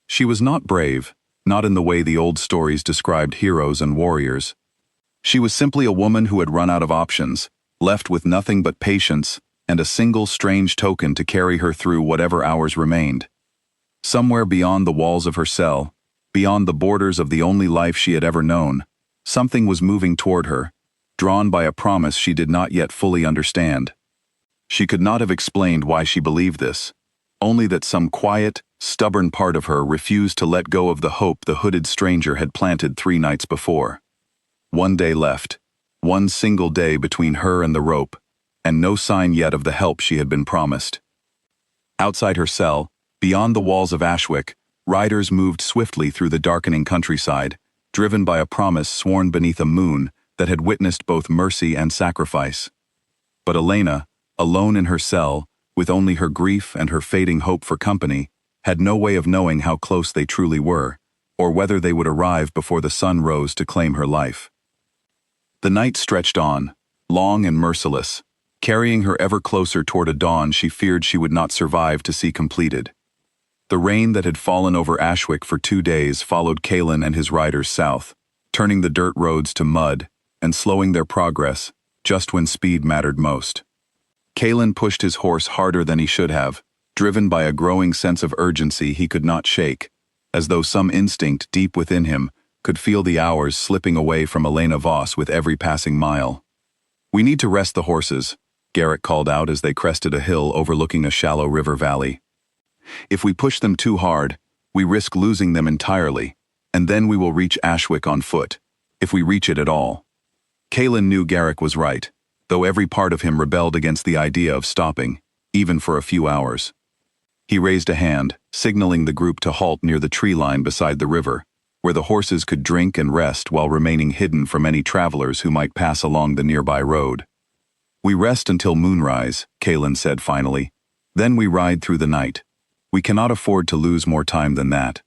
She was not brave, not in the way the old stories described heroes and warriors. She was simply a woman who had run out of options, left with nothing but patience and a single strange token to carry her through whatever hours remained. Somewhere beyond the walls of her cell, beyond the borders of the only life she had ever known, something was moving toward her, drawn by a promise she did not yet fully understand. She could not have explained why she believed this, only that some quiet, stubborn part of her refused to let go of the hope the hooded stranger had planted 3 nights before. One day left, one single day between her and the rope, and no sign yet of the help she had been promised. Outside her cell, beyond the walls of Ashwick, riders moved swiftly through the darkening countryside, driven by a promise sworn beneath a moon that had witnessed both mercy and sacrifice. But Elena, alone in her cell, with only her grief and her fading hope for company, had no way of knowing how close they truly were, or whether they would arrive before the sun rose to claim her life. The night stretched on, long and merciless, carrying her ever closer toward a dawn she feared she would not survive to see completed. The rain that had fallen over Ashwick for 2 days followed Kalin and his riders south, turning the dirt roads to mud and slowing their progress just when speed mattered most. Kalin pushed his horse harder than he should have, driven by a growing sense of urgency he could not shake, as though some instinct deep within him could feel the hours slipping away from Elena Voss with every passing mile. "We need to rest the horses," Garrett called out as they crested a hill overlooking a shallow river valley. If we push them too hard, we risk losing them entirely, and then we will reach Ashwick on foot, if we reach it at all. Kalen knew Garrick was right, though every part of him rebelled against the idea of stopping, even for a few hours. He raised a hand, signaling the group to halt near the tree line beside the river, where the horses could drink and rest while remaining hidden from any travelers who might pass along the nearby road. "We rest until moonrise," Kalen said finally. "Then we ride through the night. We cannot afford to lose more time than that."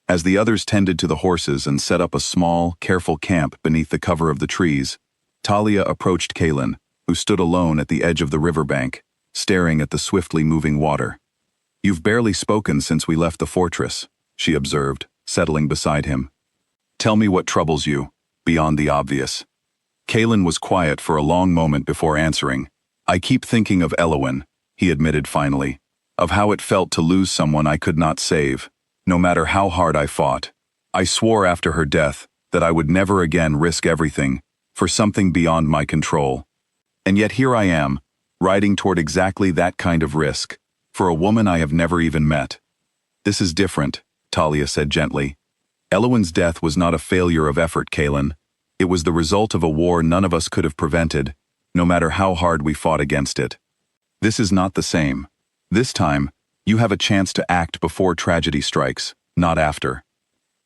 As the others tended to the horses and set up a small, careful camp beneath the cover of the trees, Talia approached Kalen, who stood alone at the edge of the riverbank, staring at the swiftly moving water. "You've barely spoken since we left the fortress," she observed, settling beside him. "Tell me what troubles you, beyond the obvious." Kalen was quiet for a long moment before answering. "I keep thinking of Elowen," he admitted finally, "of how it felt to lose someone I could not save, no matter how hard I fought. I swore after her death that I would never again risk everything for something beyond my control. And yet here I am, riding toward exactly that kind of risk, for a woman I have never even met." "This is different," Talia said gently. "Elowen's death was not a failure of effort, Kalen. It was the result of a war none of us could have prevented, no matter how hard we fought against it. This is not the same. This time, you have a chance to act before tragedy strikes, not after."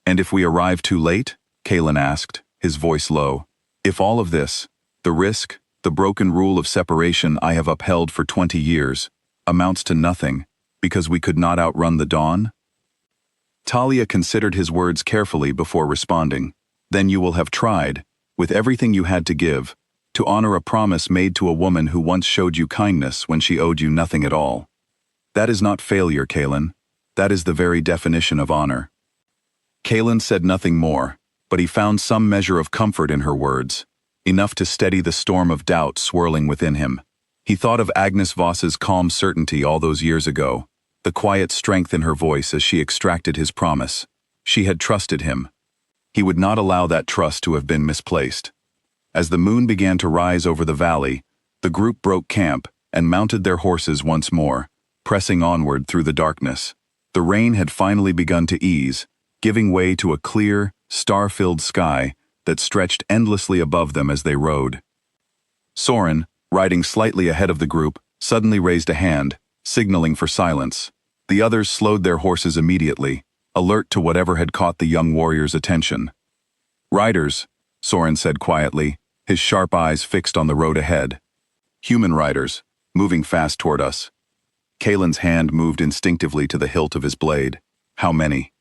"And if we arrive too late?" Kalen asked, his voice low. "If all of this, the risk, the broken rule of separation I have upheld for 20 years, amounts to nothing, because we could not outrun the dawn?" Talia considered his words carefully before responding. "Then you will have tried, with everything you had to give, to honor a promise made to a woman who once showed you kindness when she owed you nothing at all. That is not failure, Kalen. That is the very definition of honor." Kalen said nothing more, but he found some measure of comfort in her words, enough to steady the storm of doubt swirling within him. He thought of Agnes Voss's calm certainty all those years ago, the quiet strength in her voice as she extracted his promise. She had trusted him. He would not allow that trust to have been misplaced. As the moon began to rise over the valley, the group broke camp and mounted their horses once more, pressing onward through the darkness. The rain had finally begun to ease, giving way to a clear, star-filled sky that stretched endlessly above them as they rode. Soren, riding slightly ahead of the group, suddenly raised a hand, signaling for silence. The others slowed their horses immediately, alert to whatever had caught the young warrior's attention. "Riders," Soren said quietly, his sharp eyes fixed on the road ahead. "Human riders, moving fast toward us." Kalen's hand moved instinctively to the hilt of his blade. "How many?"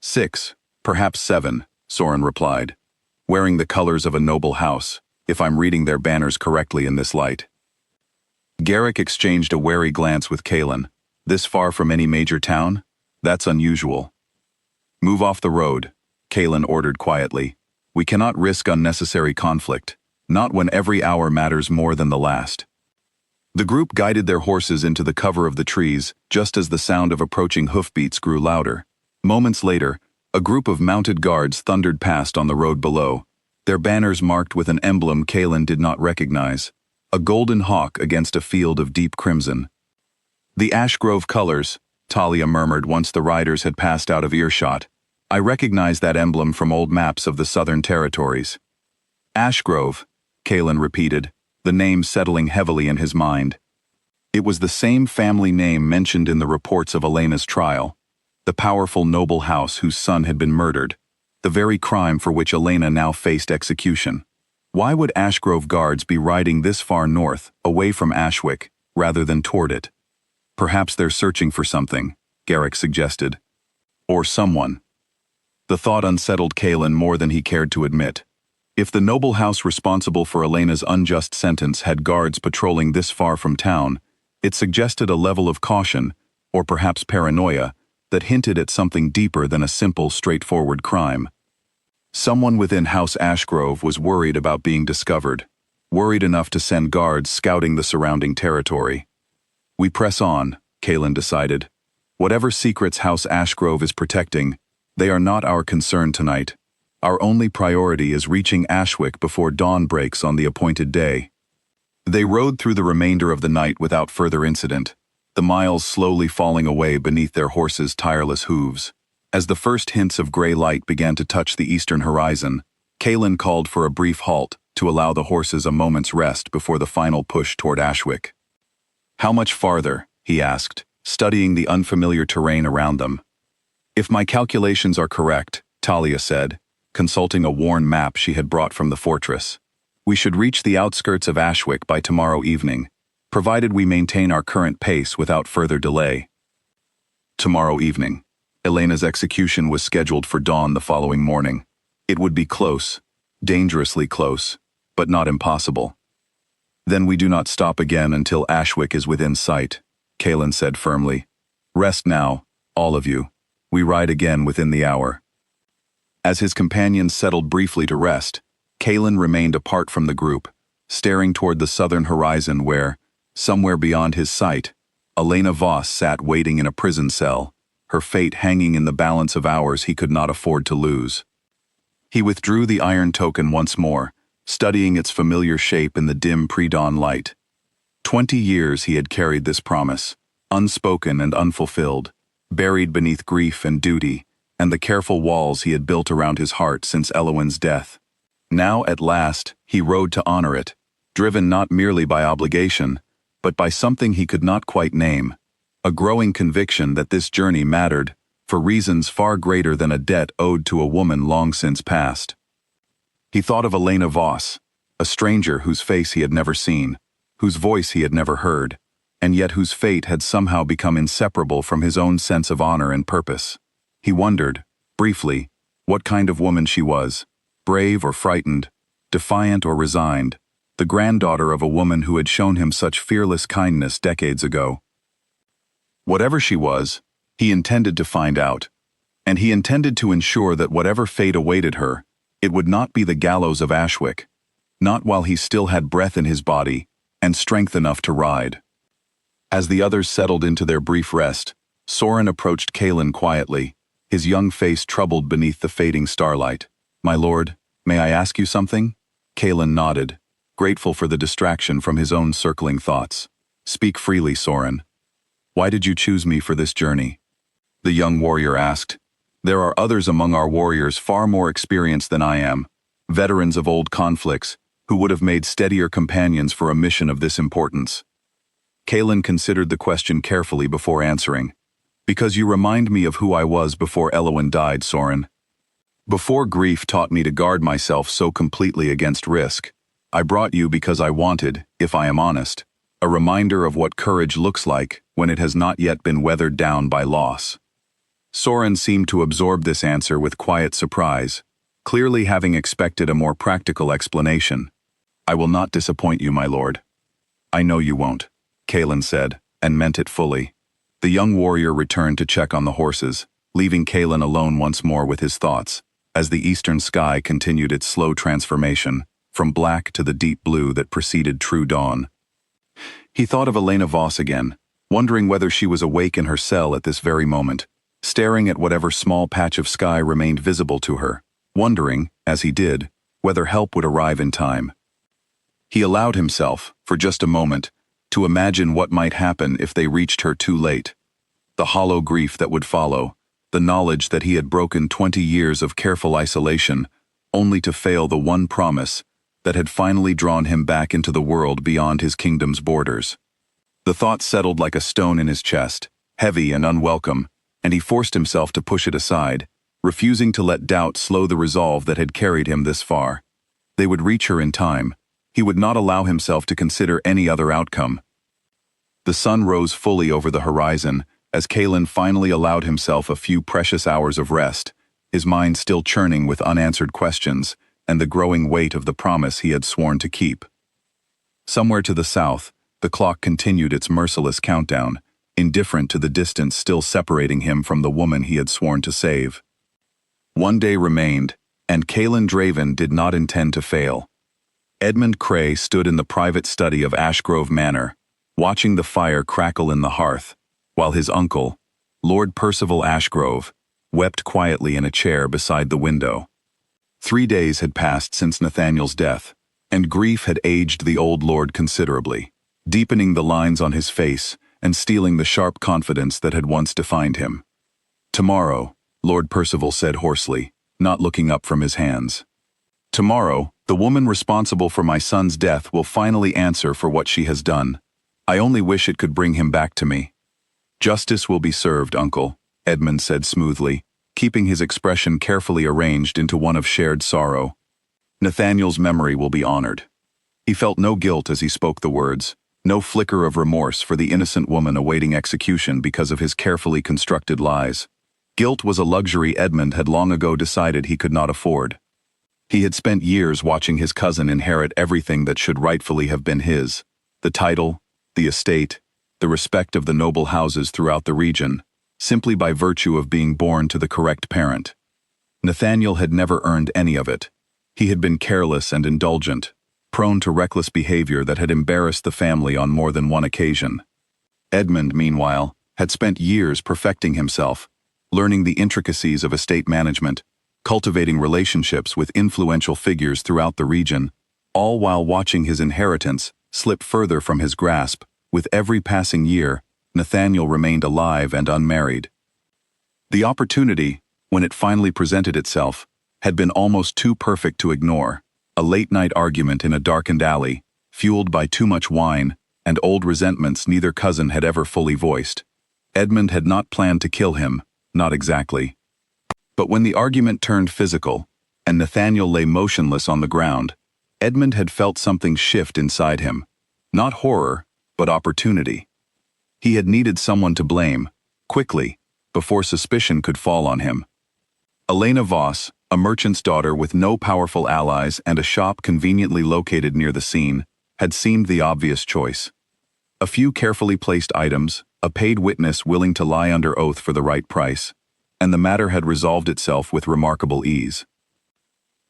"6, perhaps 7, Soren replied. "Wearing the colors of a noble house, if I'm reading their banners correctly in this light." Garrick exchanged a wary glance with Kalen. "This far from any major town? That's unusual." "Move off the road," Kalen ordered quietly. "We cannot risk unnecessary conflict, not when every hour matters more than the last." The group guided their horses into the cover of the trees just as the sound of approaching hoofbeats grew louder. Moments later, a group of mounted guards thundered past on the road below, their banners marked with an emblem Kalen did not recognize, a golden hawk against a field of deep crimson. "The Ashgrove colors," Talia murmured once the riders had passed out of earshot. "I recognize that emblem from old maps of the Southern Territories." "Ashgrove," Kalen repeated, the name settling heavily in his mind. It was the same family name mentioned in the reports of Elena's trial, the powerful noble house whose son had been murdered, the very crime for which Elena now faced execution. Why would Ashgrove guards be riding this far north, away from Ashwick, rather than toward it? "Perhaps they're searching for something," Garrick suggested. "Or someone." The thought unsettled Kalen more than he cared to admit. If the noble house responsible for Elena's unjust sentence had guards patrolling this far from town, it suggested a level of caution, or perhaps paranoia, that hinted at something deeper than a simple, straightforward crime. Someone within House Ashgrove was worried about being discovered, worried enough to send guards scouting the surrounding territory. "We press on," Kalen decided. "Whatever secrets House Ashgrove is protecting, they are not our concern tonight. Our only priority is reaching Ashwick before dawn breaks on the appointed day." They rode through the remainder of the night without further incident. the miles slowly falling away beneath their horses' tireless hooves. As the first hints of gray light began to touch the eastern horizon, Kaelin called for a brief halt to allow the horses a moment's rest before the final push toward Ashwick. "How much farther?" he asked, studying the unfamiliar terrain around them. "If my calculations are correct," Talia said, consulting a worn map she had brought from the fortress, "we should reach the outskirts of Ashwick by tomorrow evening, provided we maintain our current pace without further delay." Tomorrow evening. Elena's execution was scheduled for dawn the following morning. It would be close, dangerously close, but not impossible. "Then we do not stop again until Ashwick is within sight," Kaelin said firmly. "Rest now, all of you. We ride again within the hour." As his companions settled briefly to rest, Kaelin remained apart from the group, staring toward the southern horizon where, somewhere beyond his sight, Elena Voss sat waiting in a prison cell, her fate hanging in the balance of hours he could not afford to lose. He withdrew the iron token once more, studying its familiar shape in the dim pre-dawn light. 20 years he had carried this promise, unspoken and unfulfilled, buried beneath grief and duty, and the careful walls he had built around his heart since Elowin's death. Now, at last, he rode to honor it, driven not merely by obligation, but by something he could not quite name, a growing conviction that this journey mattered, for reasons far greater than a debt owed to a woman long since past. He thought of Elena Voss, a stranger whose face he had never seen, whose voice he had never heard, and yet whose fate had somehow become inseparable from his own sense of honor and purpose. He wondered, briefly, what kind of woman she was, brave or frightened, defiant or resigned, the granddaughter of a woman who had shown him such fearless kindness decades ago. Whatever she was, he intended to find out, and he intended to ensure that whatever fate awaited her, it would not be the gallows of Ashwick, not while he still had breath in his body and strength enough to ride. As the others settled into their brief rest, Soren approached Kaelin quietly, his young face troubled beneath the fading starlight. "My lord, may I ask you something?" Kaelin nodded, grateful for the distraction from his own circling thoughts. "Speak freely, Soren. Why did you choose me for this journey?" The young warrior asked. "There are others among our warriors far more experienced than I am, veterans of old conflicts, who would have made steadier companions for a mission of this importance." Kaelin considered the question carefully before answering. "Because you remind me of who I was before Elowin died, Soren. Before grief taught me to guard myself so completely against risk, I brought you because I wanted, if I am honest, a reminder of what courage looks like when it has not yet been weathered down by loss." Soren seemed to absorb this answer with quiet surprise, clearly having expected a more practical explanation. "I will not disappoint you, my lord." "I know you won't," Kaelin said, and meant it fully. The young warrior returned to check on the horses, leaving Kaelin alone once more with his thoughts, as the eastern sky continued its slow transformation, from black to the deep blue that preceded true dawn. He thought of Elena Voss again, wondering whether she was awake in her cell at this very moment, staring at whatever small patch of sky remained visible to her, wondering, as he did, whether help would arrive in time. He allowed himself, for just a moment, to imagine what might happen if they reached her too late. The hollow grief that would follow, the knowledge that he had broken 20 years of careful isolation, only to fail the one promise that had finally drawn him back into the world beyond his kingdom's borders. The thought settled like a stone in his chest, heavy and unwelcome, and he forced himself to push it aside, refusing to let doubt slow the resolve that had carried him this far. They would reach her in time. He would not allow himself to consider any other outcome. The sun rose fully over the horizon as Kaelin finally allowed himself a few precious hours of rest, his mind still churning with unanswered questions and the growing weight of the promise he had sworn to keep. Somewhere to the south, the clock continued its merciless countdown, indifferent to the distance still separating him from the woman he had sworn to save. One day remained, and Kaelin Draven did not intend to fail. Edmund Cray stood in the private study of Ashgrove Manor, watching the fire crackle in the hearth, while his uncle, Lord Percival Ashgrove, wept quietly in a chair beside the window. 3 days had passed since Nathaniel's death, and grief had aged the old lord considerably, deepening the lines on his face and stealing the sharp confidence that had once defined him. "Tomorrow," Lord Percival said hoarsely, not looking up from his hands. "Tomorrow, the woman responsible for my son's death will finally answer for what she has done. I only wish it could bring him back to me." "Justice will be served, uncle," Edmund said smoothly, keeping his expression carefully arranged into one of shared sorrow. "Nathaniel's memory will be honored." He felt no guilt as he spoke the words, no flicker of remorse for the innocent woman awaiting execution because of his carefully constructed lies. Guilt was a luxury Edmund had long ago decided he could not afford. He had spent years watching his cousin inherit everything that should rightfully have been his: the title, the estate, the respect of the noble houses throughout the region, simply by virtue of being born to the correct parent. Nathaniel had never earned any of it. He had been careless and indulgent, prone to reckless behavior that had embarrassed the family on more than one occasion. Edmund, meanwhile, had spent years perfecting himself, learning the intricacies of estate management, cultivating relationships with influential figures throughout the region, all while watching his inheritance slip further from his grasp. With every passing year, Nathaniel remained alive and unmarried. The opportunity, when it finally presented itself, had been almost too perfect to ignore: a late-night argument in a darkened alley, fueled by too much wine and old resentments neither cousin had ever fully voiced. Edmund had not planned to kill him, not exactly. But when the argument turned physical, and Nathaniel lay motionless on the ground, Edmund had felt something shift inside him. Not horror, but opportunity. He had needed someone to blame, quickly, before suspicion could fall on him. Elena Voss, a merchant's daughter with no powerful allies and a shop conveniently located near the scene, had seemed the obvious choice. A few carefully placed items, a paid witness willing to lie under oath for the right price, and the matter had resolved itself with remarkable ease.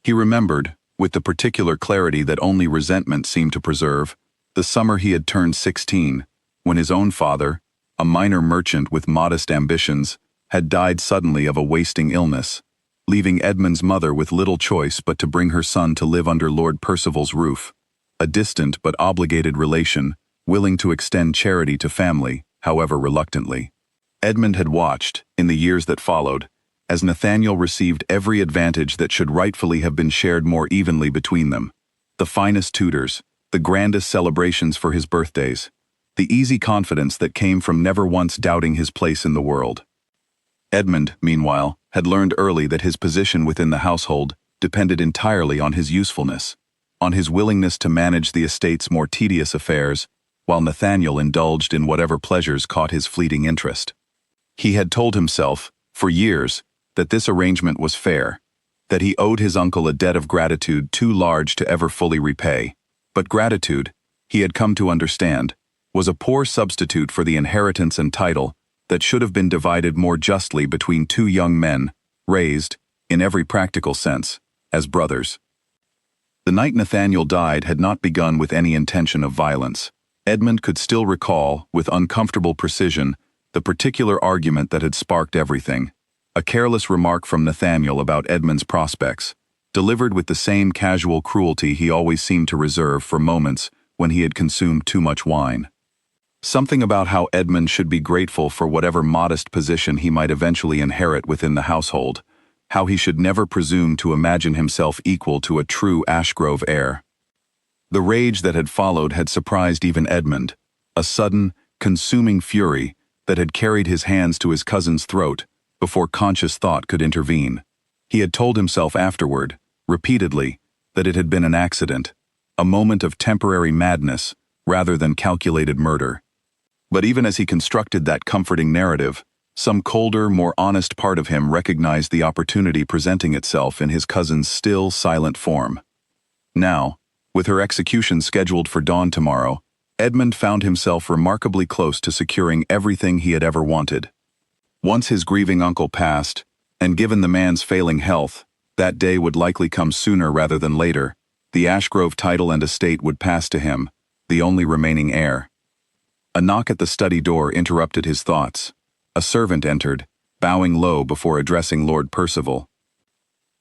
He remembered, with the particular clarity that only resentment seemed to preserve, the summer he had turned 16, when his own father, a minor merchant with modest ambitions, had died suddenly of a wasting illness, leaving Edmund's mother with little choice but to bring her son to live under Lord Percival's roof, a distant but obligated relation, willing to extend charity to family, however reluctantly. Edmund had watched, in the years that followed, as Nathaniel received every advantage that should rightfully have been shared more evenly between them: the finest tutors, the grandest celebrations for his birthdays, the easy confidence that came from never once doubting his place in the world. Edmund, meanwhile, had learned early that his position within the household depended entirely on his usefulness, on his willingness to manage the estate's more tedious affairs, while Nathaniel indulged in whatever pleasures caught his fleeting interest. He had told himself, for years, that this arrangement was fair, that he owed his uncle a debt of gratitude too large to ever fully repay. But gratitude, he had come to understand, was a poor substitute for the inheritance and title that should have been divided more justly between two young men, raised, in every practical sense, as brothers. The night Nathaniel died had not begun with any intention of violence. Edmund could still recall, with uncomfortable precision, the particular argument that had sparked everything: a careless remark from Nathaniel about Edmund's prospects, delivered with the same casual cruelty he always seemed to reserve for moments when he had consumed too much wine. Something about how Edmund should be grateful for whatever modest position he might eventually inherit within the household, how he should never presume to imagine himself equal to a true Ashgrove heir. The rage that had followed had surprised even Edmund, a sudden, consuming fury that had carried his hands to his cousin's throat before conscious thought could intervene. He had told himself afterward, repeatedly, that it had been an accident, a moment of temporary madness rather than calculated murder. But even as he constructed that comforting narrative, some colder, more honest part of him recognized the opportunity presenting itself in his cousin's still, silent form. Now, with her execution scheduled for dawn tomorrow, Edmund found himself remarkably close to securing everything he had ever wanted. Once his grieving uncle passed, and given the man's failing health, that day would likely come sooner rather than later, the Ashgrove title and estate would pass to him, the only remaining heir. A knock at the study door interrupted his thoughts. A servant entered, bowing low before addressing Lord Percival.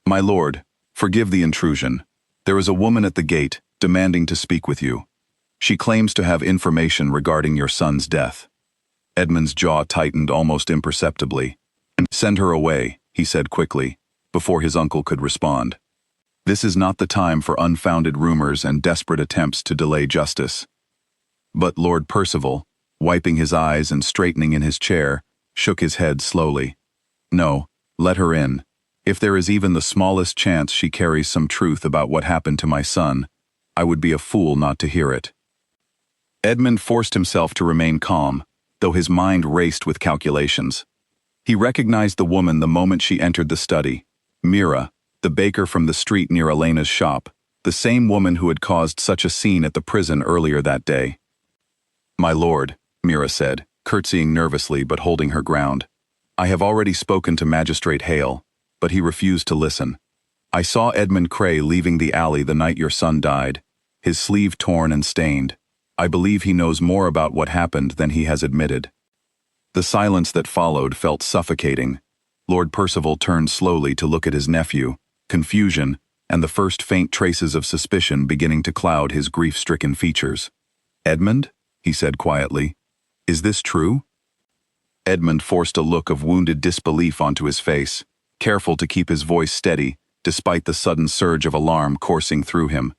"My lord, forgive the intrusion. There is a woman at the gate, demanding to speak with you. She claims to have information regarding your son's death." Edmund's jaw tightened almost imperceptibly. "Send her away," he said quickly, before his uncle could respond. "This is not the time for unfounded rumors and desperate attempts to delay justice." But Lord Percival, wiping his eyes and straightening in his chair, shook his head slowly. "No, let her in. If there is even the smallest chance she carries some truth about what happened to my son, I would be a fool not to hear it." Edmund forced himself to remain calm, though his mind raced with calculations. He recognized the woman the moment she entered the study, Mira, the baker from the street near Elena's shop, the same woman who had caused such a scene at the prison earlier that day. "My lord," Mira said, curtsying nervously but holding her ground, "I have already spoken to Magistrate Hale, but he refused to listen. I saw Edmund Cray leaving the alley the night your son died, his sleeve torn and stained. I believe he knows more about what happened than he has admitted." The silence that followed felt suffocating. Lord Percival turned slowly to look at his nephew, confusion and the first faint traces of suspicion beginning to cloud his grief-stricken features. "Edmund?" he said quietly. "Is this true?" Edmund forced a look of wounded disbelief onto his face, careful to keep his voice steady, despite the sudden surge of alarm coursing through him.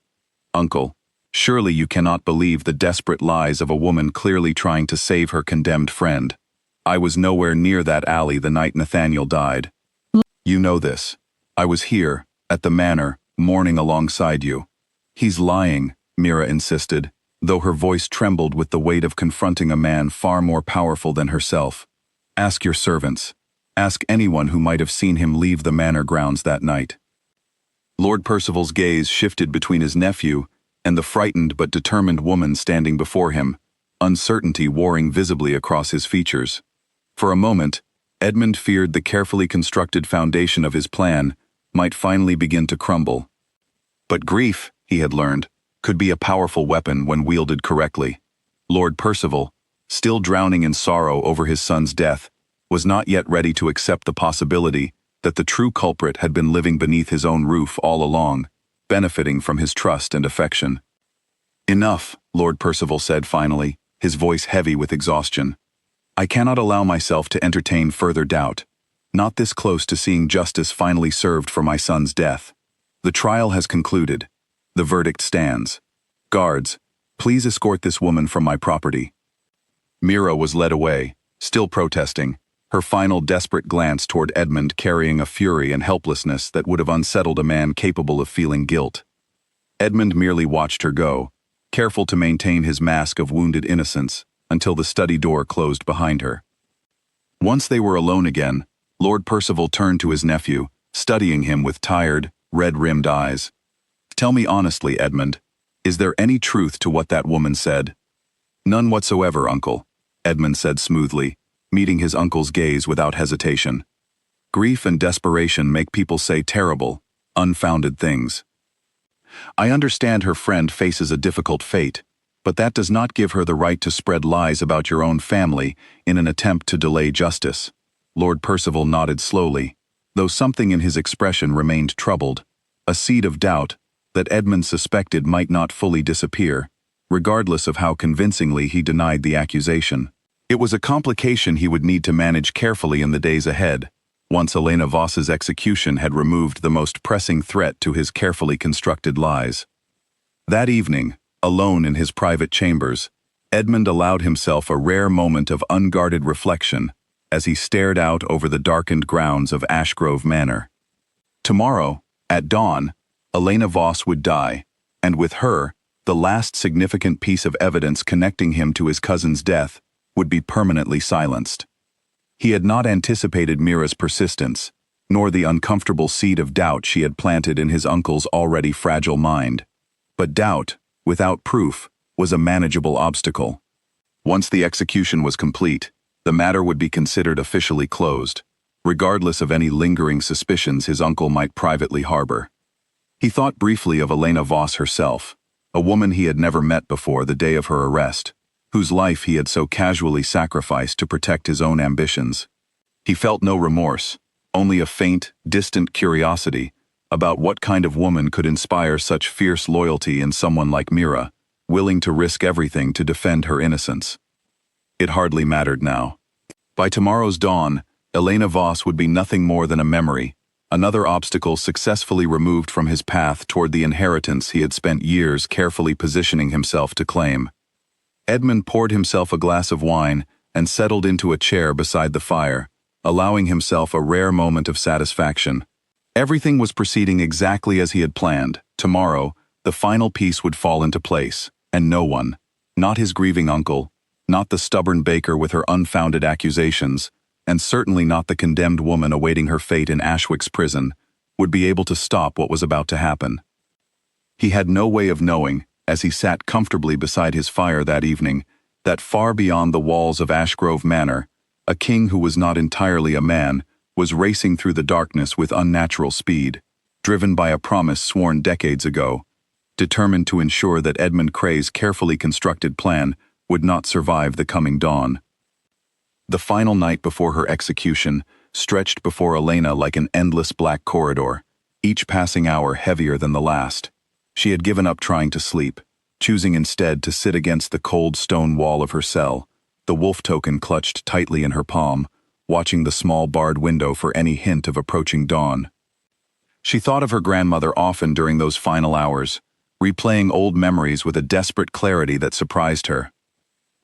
"Uncle, surely you cannot believe the desperate lies of a woman clearly trying to save her condemned friend. I was nowhere near that alley the night Nathaniel died. You know this. I was here, at the manor, mourning alongside you." "He's lying," Mira insisted, though her voice trembled with the weight of confronting a man far more powerful than herself. "Ask your servants. Ask anyone who might have seen him leave the manor grounds that night." Lord Percival's gaze shifted between his nephew and the frightened but determined woman standing before him, uncertainty warring visibly across his features. For a moment, Edmund feared the carefully constructed foundation of his plan might finally begin to crumble. But grief, he had learned, could be a powerful weapon when wielded correctly. Lord Percival, still drowning in sorrow over his son's death, was not yet ready to accept the possibility that the true culprit had been living beneath his own roof all along, benefiting from his trust and affection. "Enough," Lord Percival said finally, his voice heavy with exhaustion. "I cannot allow myself to entertain further doubt, not this close to seeing justice finally served for my son's death. The trial has concluded. The verdict stands. Guards, please escort this woman from my property." Mira was led away, still protesting, her final desperate glance toward Edmund carrying a fury and helplessness that would have unsettled a man capable of feeling guilt. Edmund merely watched her go, careful to maintain his mask of wounded innocence, until the study door closed behind her. Once they were alone again, Lord Percival turned to his nephew, studying him with tired, red-rimmed eyes. "Tell me honestly, Edmund, is there any truth to what that woman said?" "None whatsoever, uncle," Edmund said smoothly, meeting his uncle's gaze without hesitation. "Grief and desperation make people say terrible, unfounded things. I understand her friend faces a difficult fate, but that does not give her the right to spread lies about your own family in an attempt to delay justice." Lord Percival nodded slowly, though something in his expression remained troubled, a seed of doubt that Edmund suspected might not fully disappear, regardless of how convincingly he denied the accusation. It was a complication he would need to manage carefully in the days ahead, once Elena Voss's execution had removed the most pressing threat to his carefully constructed lies. That evening, alone in his private chambers, Edmund allowed himself a rare moment of unguarded reflection as he stared out over the darkened grounds of Ashgrove Manor. Tomorrow, at dawn, Elena Voss would die, and with her, the last significant piece of evidence connecting him to his cousin's death would be permanently silenced. He had not anticipated Mira's persistence, nor the uncomfortable seed of doubt she had planted in his uncle's already fragile mind. But doubt, without proof, was a manageable obstacle. Once the execution was complete, the matter would be considered officially closed, regardless of any lingering suspicions his uncle might privately harbor. He thought briefly of Elena Voss herself, a woman he had never met before the day of her arrest, whose life he had so casually sacrificed to protect his own ambitions. He felt no remorse, only a faint, distant curiosity about what kind of woman could inspire such fierce loyalty in someone like Mira, willing to risk everything to defend her innocence. It hardly mattered now. By tomorrow's dawn, Elena Voss would be nothing more than a memory, another obstacle successfully removed from his path toward the inheritance he had spent years carefully positioning himself to claim. Edmund poured himself a glass of wine and settled into a chair beside the fire, allowing himself a rare moment of satisfaction. Everything was proceeding exactly as he had planned. Tomorrow, the final piece would fall into place, and no one, not his grieving uncle, not the stubborn baker with her unfounded accusations, and certainly not the condemned woman awaiting her fate in Ashwick's prison, would be able to stop what was about to happen. He had no way of knowing, as he sat comfortably beside his fire that evening, that far beyond the walls of Ashgrove Manor, a king who was not entirely a man was racing through the darkness with unnatural speed, driven by a promise sworn decades ago, determined to ensure that Edmund Cray's carefully constructed plan would not survive the coming dawn. The final night before her execution stretched before Elena like an endless black corridor, each passing hour heavier than the last. She had given up trying to sleep, choosing instead to sit against the cold stone wall of her cell, the wolf token clutched tightly in her palm, watching the small barred window for any hint of approaching dawn. She thought of her grandmother often during those final hours, replaying old memories with a desperate clarity that surprised her.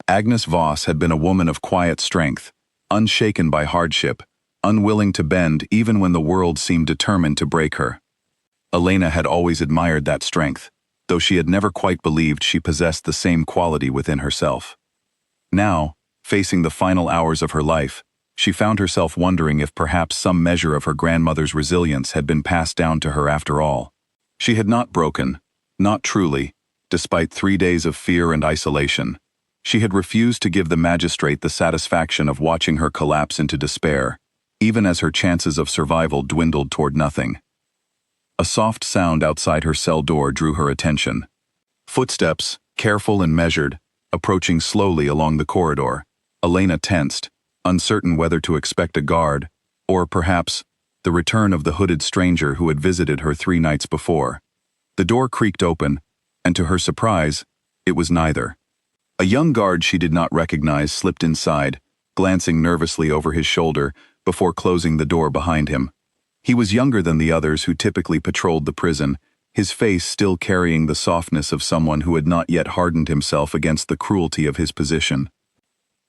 Agnes Voss had been a woman of quiet strength, unshaken by hardship, unwilling to bend even when the world seemed determined to break her. Elena had always admired that strength, though she had never quite believed she possessed the same quality within herself. Now, facing the final hours of her life, she found herself wondering if perhaps some measure of her grandmother's resilience had been passed down to her after all. She had not broken, not truly, despite 3 days of fear and isolation. She had refused to give the magistrate the satisfaction of watching her collapse into despair, even as her chances of survival dwindled toward nothing. A soft sound outside her cell door drew her attention. Footsteps, careful and measured, approaching slowly along the corridor. Elena tensed, uncertain whether to expect a guard, or perhaps, the return of the hooded stranger who had visited her 3 nights before. The door creaked open, and to her surprise, it was neither. A young guard she did not recognize slipped inside, glancing nervously over his shoulder before closing the door behind him. He was younger than the others who typically patrolled the prison, his face still carrying the softness of someone who had not yet hardened himself against the cruelty of his position.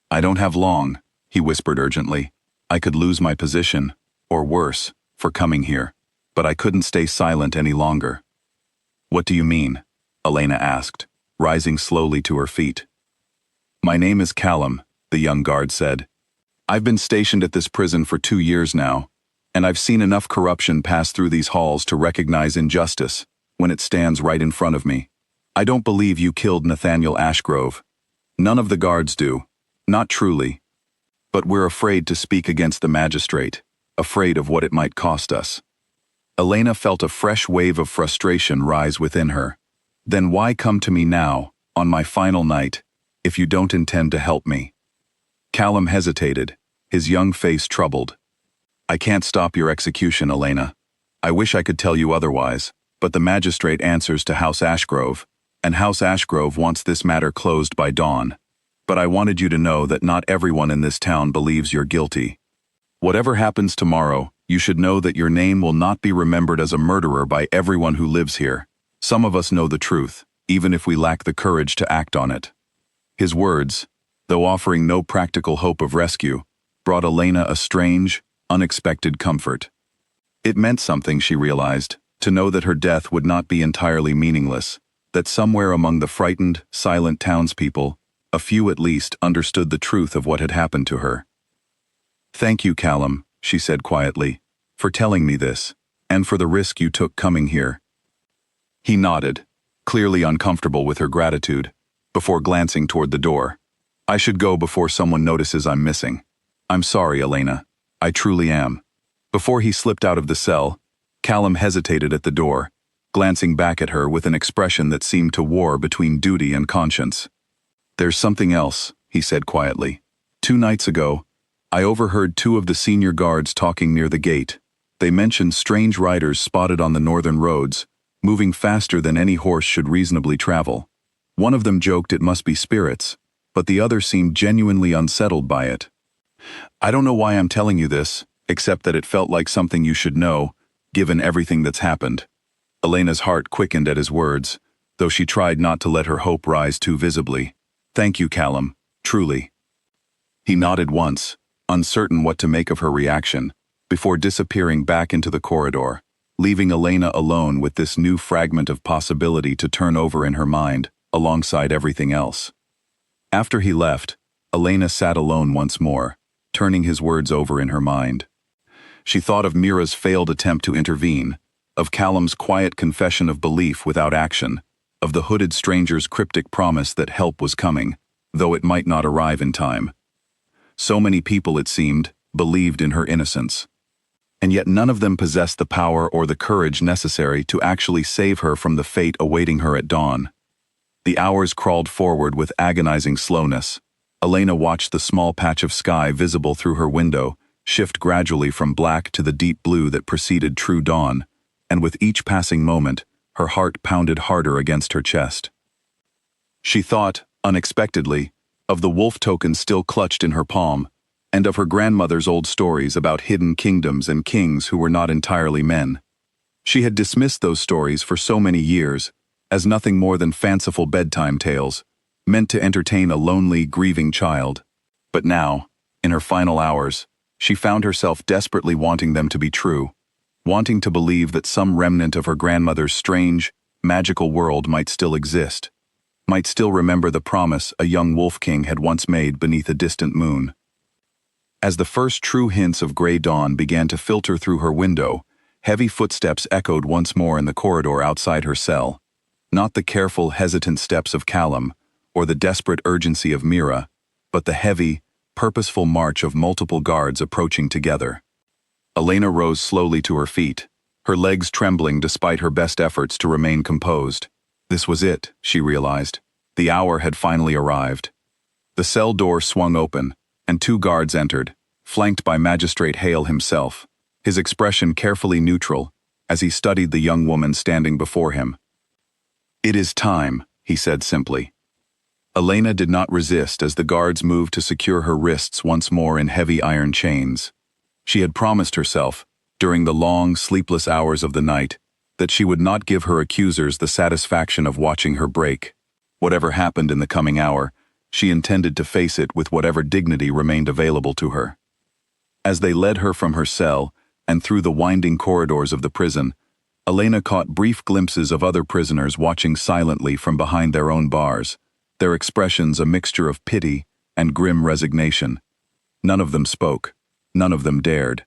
"I don't have long," he whispered urgently. "I could lose my position, or worse, for coming here, but I couldn't stay silent any longer." "What do you mean?" Elena asked, rising slowly to her feet. "My name is Callum," the young guard said. "I've been stationed at this prison for 2 years now, and I've seen enough corruption pass through these halls to recognize injustice when it stands right in front of me. I don't believe you killed Nathaniel Ashgrove. None of the guards do, not truly. But we're afraid to speak against the magistrate, afraid of what it might cost us." Elena felt a fresh wave of frustration rise within her. "Then why come to me now, on my final night, if you don't intend to help me?" Callum hesitated, his young face troubled. "I can't stop your execution, Elena. I wish I could tell you otherwise, but the magistrate answers to House Ashgrove, and House Ashgrove wants this matter closed by dawn. But I wanted you to know that not everyone in this town believes you're guilty. Whatever happens tomorrow, you should know that your name will not be remembered as a murderer by everyone who lives here. Some of us know the truth, even if we lack the courage to act on it." His words, though offering no practical hope of rescue, brought Elena a strange, unexpected comfort. It meant something, she realized, to know that her death would not be entirely meaningless, that somewhere among the frightened, silent townspeople, a few at least understood the truth of what had happened to her. "Thank you, Callum," she said quietly, "for telling me this, and for the risk you took coming here." He nodded, clearly uncomfortable with her gratitude, before glancing toward the door. "I should go before someone notices I'm missing. I'm sorry, Elena. I truly am." Before he slipped out of the cell, Callum hesitated at the door, glancing back at her with an expression that seemed to war between duty and conscience. "There's something else," he said quietly. "2 nights ago, I overheard 2 of the senior guards talking near the gate. They mentioned strange riders spotted on the northern roads, moving faster than any horse should reasonably travel. One of them joked it must be spirits, but the other seemed genuinely unsettled by it. I don't know why I'm telling you this, except that it felt like something you should know, given everything that's happened. Elena's heart quickened at his words, though she tried not to let her hope rise too visibly. Thank you, Callum, truly. He nodded once, uncertain what to make of her reaction, before disappearing back into the corridor, leaving Elena alone with this new fragment of possibility to turn over in her mind, alongside everything else. After he left, Elena sat alone once more, turning his words over in her mind. She thought of Mira's failed attempt to intervene, of Callum's quiet confession of belief without action, of the hooded stranger's cryptic promise that help was coming, though it might not arrive in time. So many people, it seemed, believed in her innocence. And yet none of them possessed the power or the courage necessary to actually save her from the fate awaiting her at dawn. The hours crawled forward with agonizing slowness. Elena watched the small patch of sky visible through her window shift gradually from black to the deep blue that preceded true dawn, and with each passing moment, her heart pounded harder against her chest. She thought, unexpectedly, of the wolf token still clutched in her palm, and of her grandmother's old stories about hidden kingdoms and kings who were not entirely men. She had dismissed those stories for so many years, as nothing more than fanciful bedtime tales, meant to entertain a lonely, grieving child. But now, in her final hours, she found herself desperately wanting them to be true, wanting to believe that some remnant of her grandmother's strange, magical world might still exist, might still remember the promise a young wolf king had once made beneath a distant moon. As the first true hints of gray dawn began to filter through her window, heavy footsteps echoed once more in the corridor outside her cell. Not the careful, hesitant steps of Callum, or the desperate urgency of Mira, but the heavy, purposeful march of multiple guards approaching together. Elena rose slowly to her feet, her legs trembling despite her best efforts to remain composed. This was it, she realized. The hour had finally arrived. The cell door swung open, and two guards entered, flanked by Magistrate Hale himself, his expression carefully neutral, as he studied the young woman standing before him. "It is time," he said simply. Elena did not resist as the guards moved to secure her wrists once more in heavy iron chains. She had promised herself, during the long, sleepless hours of the night, that she would not give her accusers the satisfaction of watching her break. Whatever happened in the coming hour, she intended to face it with whatever dignity remained available to her. As they led her from her cell and through the winding corridors of the prison, Elena caught brief glimpses of other prisoners watching silently from behind their own bars, their expressions a mixture of pity and grim resignation. None of them spoke. None of them dared.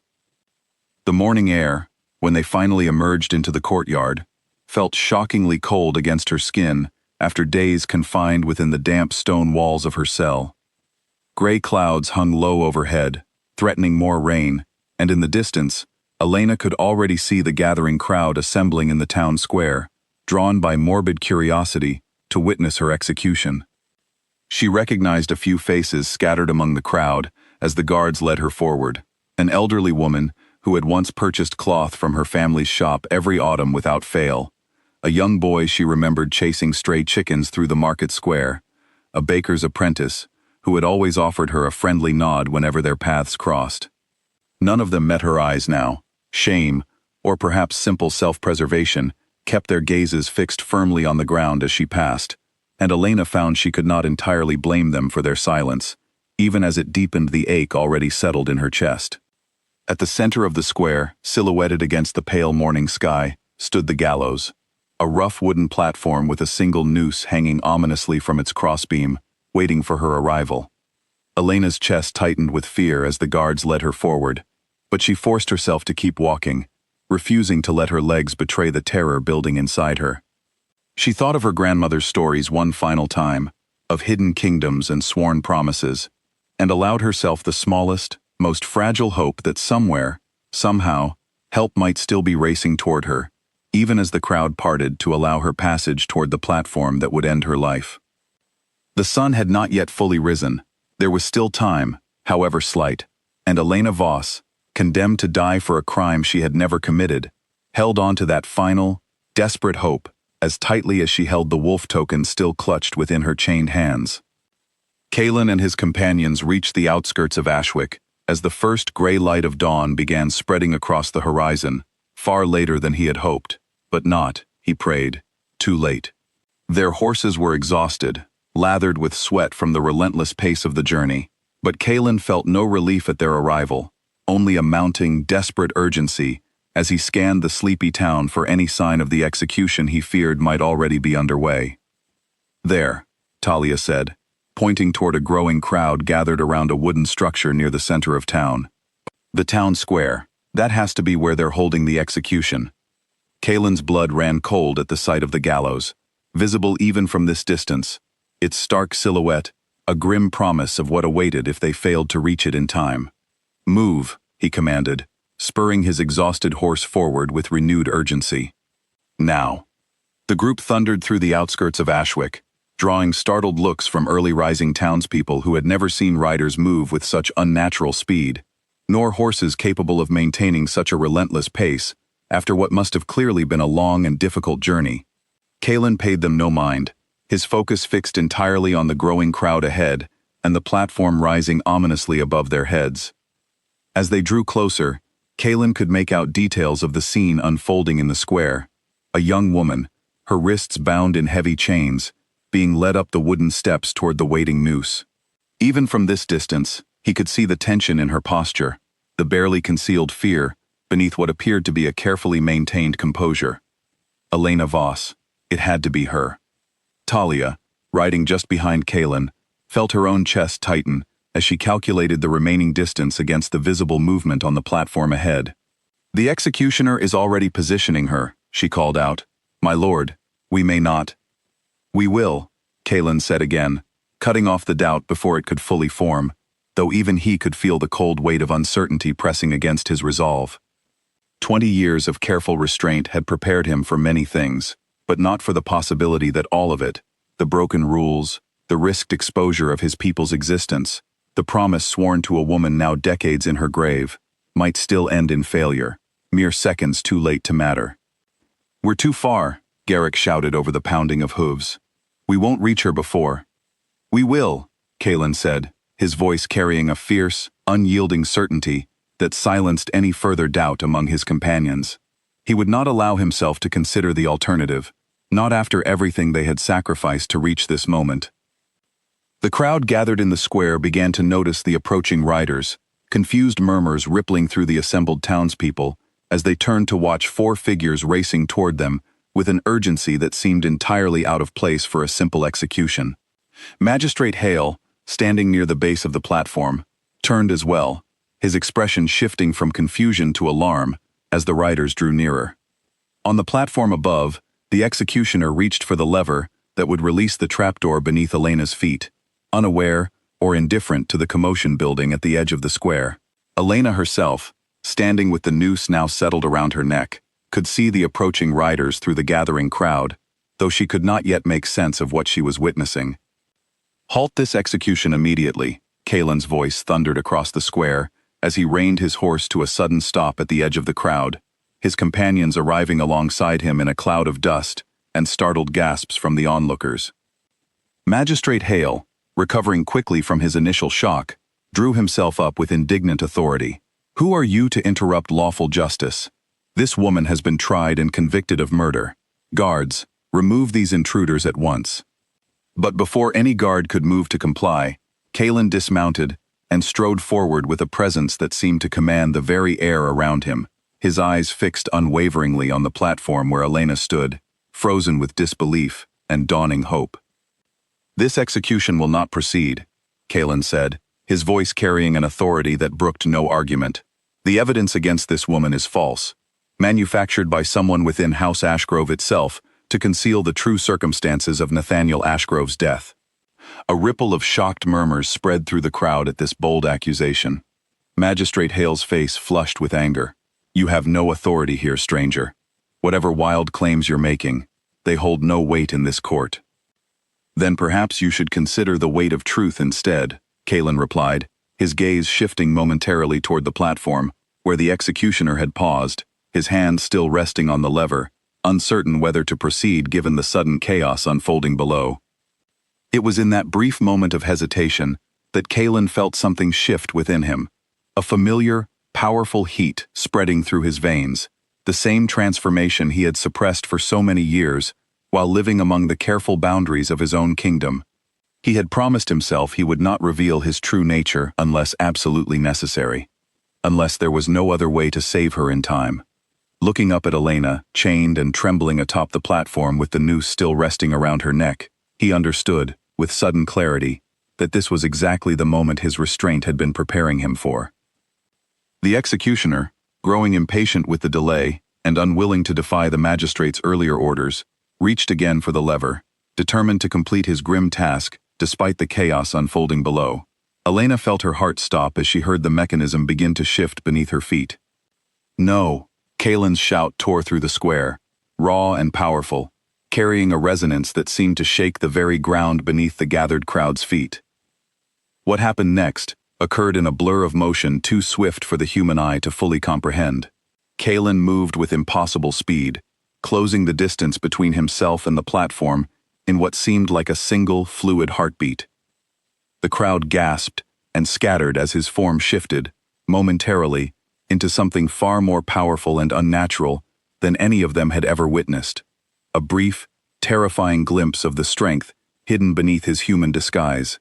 The morning air, when they finally emerged into the courtyard, felt shockingly cold against her skin after days confined within the damp stone walls of her cell. Gray clouds hung low overhead, threatening more rain, and in the distance, Elena could already see the gathering crowd assembling in the town square, drawn by morbid curiosity to witness her execution. She recognized a few faces scattered among the crowd as the guards led her forward. An elderly woman who had once purchased cloth from her family's shop every autumn without fail, a young boy she remembered chasing stray chickens through the market square, a baker's apprentice who had always offered her a friendly nod whenever their paths crossed. None of them met her eyes now. Shame, or perhaps simple self-preservation, kept their gazes fixed firmly on the ground as she passed, and Elena found she could not entirely blame them for their silence, even as it deepened the ache already settled in her chest. At the center of the square, silhouetted against the pale morning sky, stood the gallows, a rough wooden platform with a single noose hanging ominously from its crossbeam, waiting for her arrival. Elena's chest tightened with fear as the guards led her forward, but she forced herself to keep walking, refusing to let her legs betray the terror building inside her. She thought of her grandmother's stories one final time, of hidden kingdoms and sworn promises, and allowed herself the smallest, most fragile hope that somewhere, somehow, help might still be racing toward her, even as the crowd parted to allow her passage toward the platform that would end her life. The sun had not yet fully risen. There was still time, however slight, and Elena Voss, condemned to die for a crime she had never committed, held on to that final, desperate hope as tightly as she held the wolf token still clutched within her chained hands. Kalen and his companions reached the outskirts of Ashwick as the first gray light of dawn began spreading across the horizon, far later than he had hoped, but not, he prayed, too late. Their horses were exhausted, lathered with sweat from the relentless pace of the journey, but Kalen felt no relief at their arrival, only a mounting, desperate urgency as he scanned the sleepy town for any sign of the execution he feared might already be underway. There, Talia said, pointing toward a growing crowd gathered around a wooden structure near the center of town. The town square, that has to be where they're holding the execution. Kalen's blood ran cold at the sight of the gallows, visible even from this distance, its stark silhouette, a grim promise of what awaited if they failed to reach it in time. Move, he commanded, spurring his exhausted horse forward with renewed urgency. Now. The group thundered through the outskirts of Ashwick, drawing startled looks from early-rising townspeople who had never seen riders move with such unnatural speed, nor horses capable of maintaining such a relentless pace after what must have clearly been a long and difficult journey. Kalen paid them no mind, his focus fixed entirely on the growing crowd ahead and the platform rising ominously above their heads. As they drew closer, Kalen could make out details of the scene unfolding in the square. A young woman, her wrists bound in heavy chains, being led up the wooden steps toward the waiting noose. Even from this distance, he could see the tension in her posture, the barely concealed fear beneath what appeared to be a carefully maintained composure. Elena Voss. It had to be her. Talia, riding just behind Kalen, felt her own chest tighten as she calculated the remaining distance against the visible movement on the platform ahead. "The executioner is already positioning her," she called out. "My lord, we may not." "We will," Kalen said again, cutting off the doubt before it could fully form, though even he could feel the cold weight of uncertainty pressing against his resolve. 20 years of careful restraint had prepared him for many things, but not for the possibility that all of it, the broken rules, the risked exposure of his people's existence, the promise sworn to a woman now decades in her grave, might still end in failure, mere seconds too late to matter. "We're too far," Garrick shouted over the pounding of hooves. "We won't reach her before." "We will," Kalen said, his voice carrying a fierce, unyielding certainty that silenced any further doubt among his companions. He would not allow himself to consider the alternative, not after everything they had sacrificed to reach this moment. The crowd gathered in the square began to notice the approaching riders, confused murmurs rippling through the assembled townspeople as they turned to watch four figures racing toward them with an urgency that seemed entirely out of place for a simple execution. Magistrate Hale, standing near the base of the platform, turned as well, his expression shifting from confusion to alarm as the riders drew nearer. On the platform above, the executioner reached for the lever that would release the trapdoor beneath Elena's feet, unaware or indifferent to the commotion building at the edge of the square. Elena herself, standing with the noose now settled around her neck, could see the approaching riders through the gathering crowd, though she could not yet make sense of what she was witnessing. "Halt this execution immediately," Kalen's voice thundered across the square as he reined his horse to a sudden stop at the edge of the crowd, his companions arriving alongside him in a cloud of dust and startled gasps from the onlookers. Magistrate Hale, recovering quickly from his initial shock, drew himself up with indignant authority. "Who are you to interrupt lawful justice? This woman has been tried and convicted of murder. Guards, remove these intruders at once." But before any guard could move to comply, Kalen dismounted and strode forward with a presence that seemed to command the very air around him, his eyes fixed unwaveringly on the platform where Elena stood, frozen with disbelief and dawning hope. "This execution will not proceed," Kalen said, his voice carrying an authority that brooked no argument. "The evidence against this woman is false, manufactured by someone within House Ashgrove itself to conceal the true circumstances of Nathaniel Ashgrove's death." A ripple of shocked murmurs spread through the crowd at this bold accusation. Magistrate Hale's face flushed with anger. "You have no authority here, stranger. Whatever wild claims you're making, they hold no weight in this court." "Then perhaps you should consider the weight of truth instead," Kalen replied, his gaze shifting momentarily toward the platform, where the executioner had paused, his hand still resting on the lever, uncertain whether to proceed given the sudden chaos unfolding below. It was in that brief moment of hesitation that Kalen felt something shift within him, a familiar, powerful heat spreading through his veins, the same transformation he had suppressed for so many years while living among the careful boundaries of his own kingdom. He had promised himself he would not reveal his true nature unless absolutely necessary, unless there was no other way to save her in time. Looking up at Elena, chained and trembling atop the platform with the noose still resting around her neck, he understood, with sudden clarity, that this was exactly the moment his restraint had been preparing him for. The executioner, growing impatient with the delay and unwilling to defy the magistrate's earlier orders, reached again for the lever, determined to complete his grim task despite the chaos unfolding below. Elena felt her heart stop as she heard the mechanism begin to shift beneath her feet. "No!" Kalen's shout tore through the square, raw and powerful, carrying a resonance that seemed to shake the very ground beneath the gathered crowd's feet. What happened next occurred in a blur of motion too swift for the human eye to fully comprehend. Kalen moved with impossible speed, closing the distance between himself and the platform in what seemed like a single, fluid heartbeat. The crowd gasped and scattered as his form shifted, momentarily, into something far more powerful and unnatural than any of them had ever witnessed. A brief, terrifying glimpse of the strength hidden beneath his human disguise.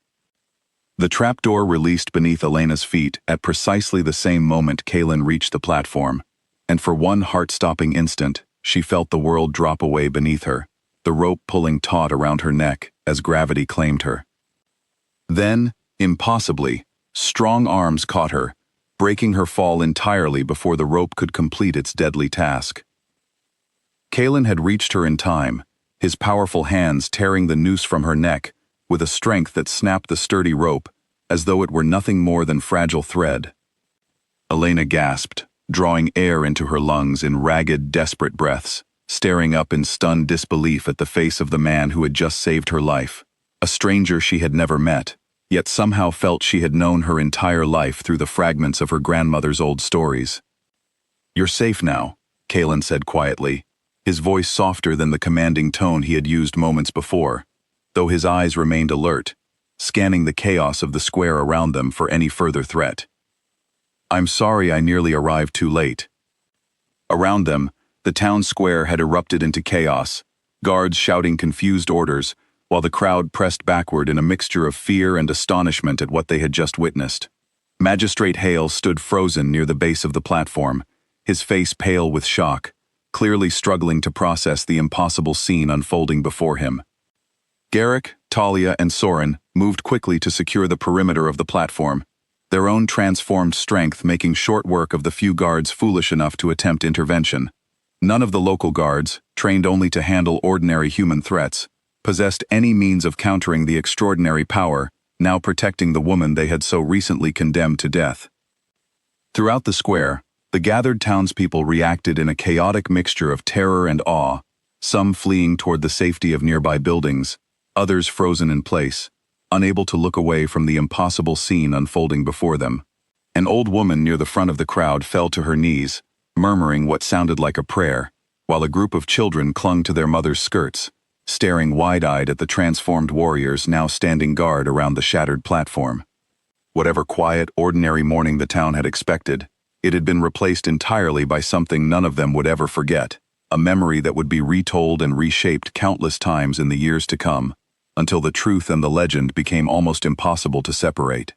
The trapdoor released beneath Elena's feet at precisely the same moment Kalen reached the platform, and for one heart-stopping instant, she felt the world drop away beneath her, the rope pulling taut around her neck as gravity claimed her. Then, impossibly, strong arms caught her, breaking her fall entirely before the rope could complete its deadly task. Kalen had reached her in time, his powerful hands tearing the noose from her neck with a strength that snapped the sturdy rope as though it were nothing more than fragile thread. Elena gasped, drawing air into her lungs in ragged, desperate breaths, staring up in stunned disbelief at the face of the man who had just saved her life, a stranger she had never met, yet somehow felt she had known her entire life through the fragments of her grandmother's old stories. "You're safe now," Kalen said quietly, his voice softer than the commanding tone he had used moments before, though his eyes remained alert, scanning the chaos of the square around them for any further threat. "I'm sorry I nearly arrived too late." Around them, the town square had erupted into chaos, guards shouting confused orders, while the crowd pressed backward in a mixture of fear and astonishment at what they had just witnessed. Magistrate Hale stood frozen near the base of the platform, his face pale with shock, clearly struggling to process the impossible scene unfolding before him. Garrick, Talia, and Soren moved quickly to secure the perimeter of the platform, their own transformed strength making short work of the few guards foolish enough to attempt intervention. None of the local guards, trained only to handle ordinary human threats, possessed any means of countering the extraordinary power now protecting the woman they had so recently condemned to death. Throughout the square, the gathered townspeople reacted in a chaotic mixture of terror and awe, some fleeing toward the safety of nearby buildings, others frozen in place, unable to look away from the impossible scene unfolding before them. An old woman near the front of the crowd fell to her knees, murmuring what sounded like a prayer, while a group of children clung to their mother's skirts, staring wide-eyed at the transformed warriors now standing guard around the shattered platform. Whatever quiet, ordinary morning the town had expected, it had been replaced entirely by something none of them would ever forget, a memory that would be retold and reshaped countless times in the years to come, until the truth and the legend became almost impossible to separate.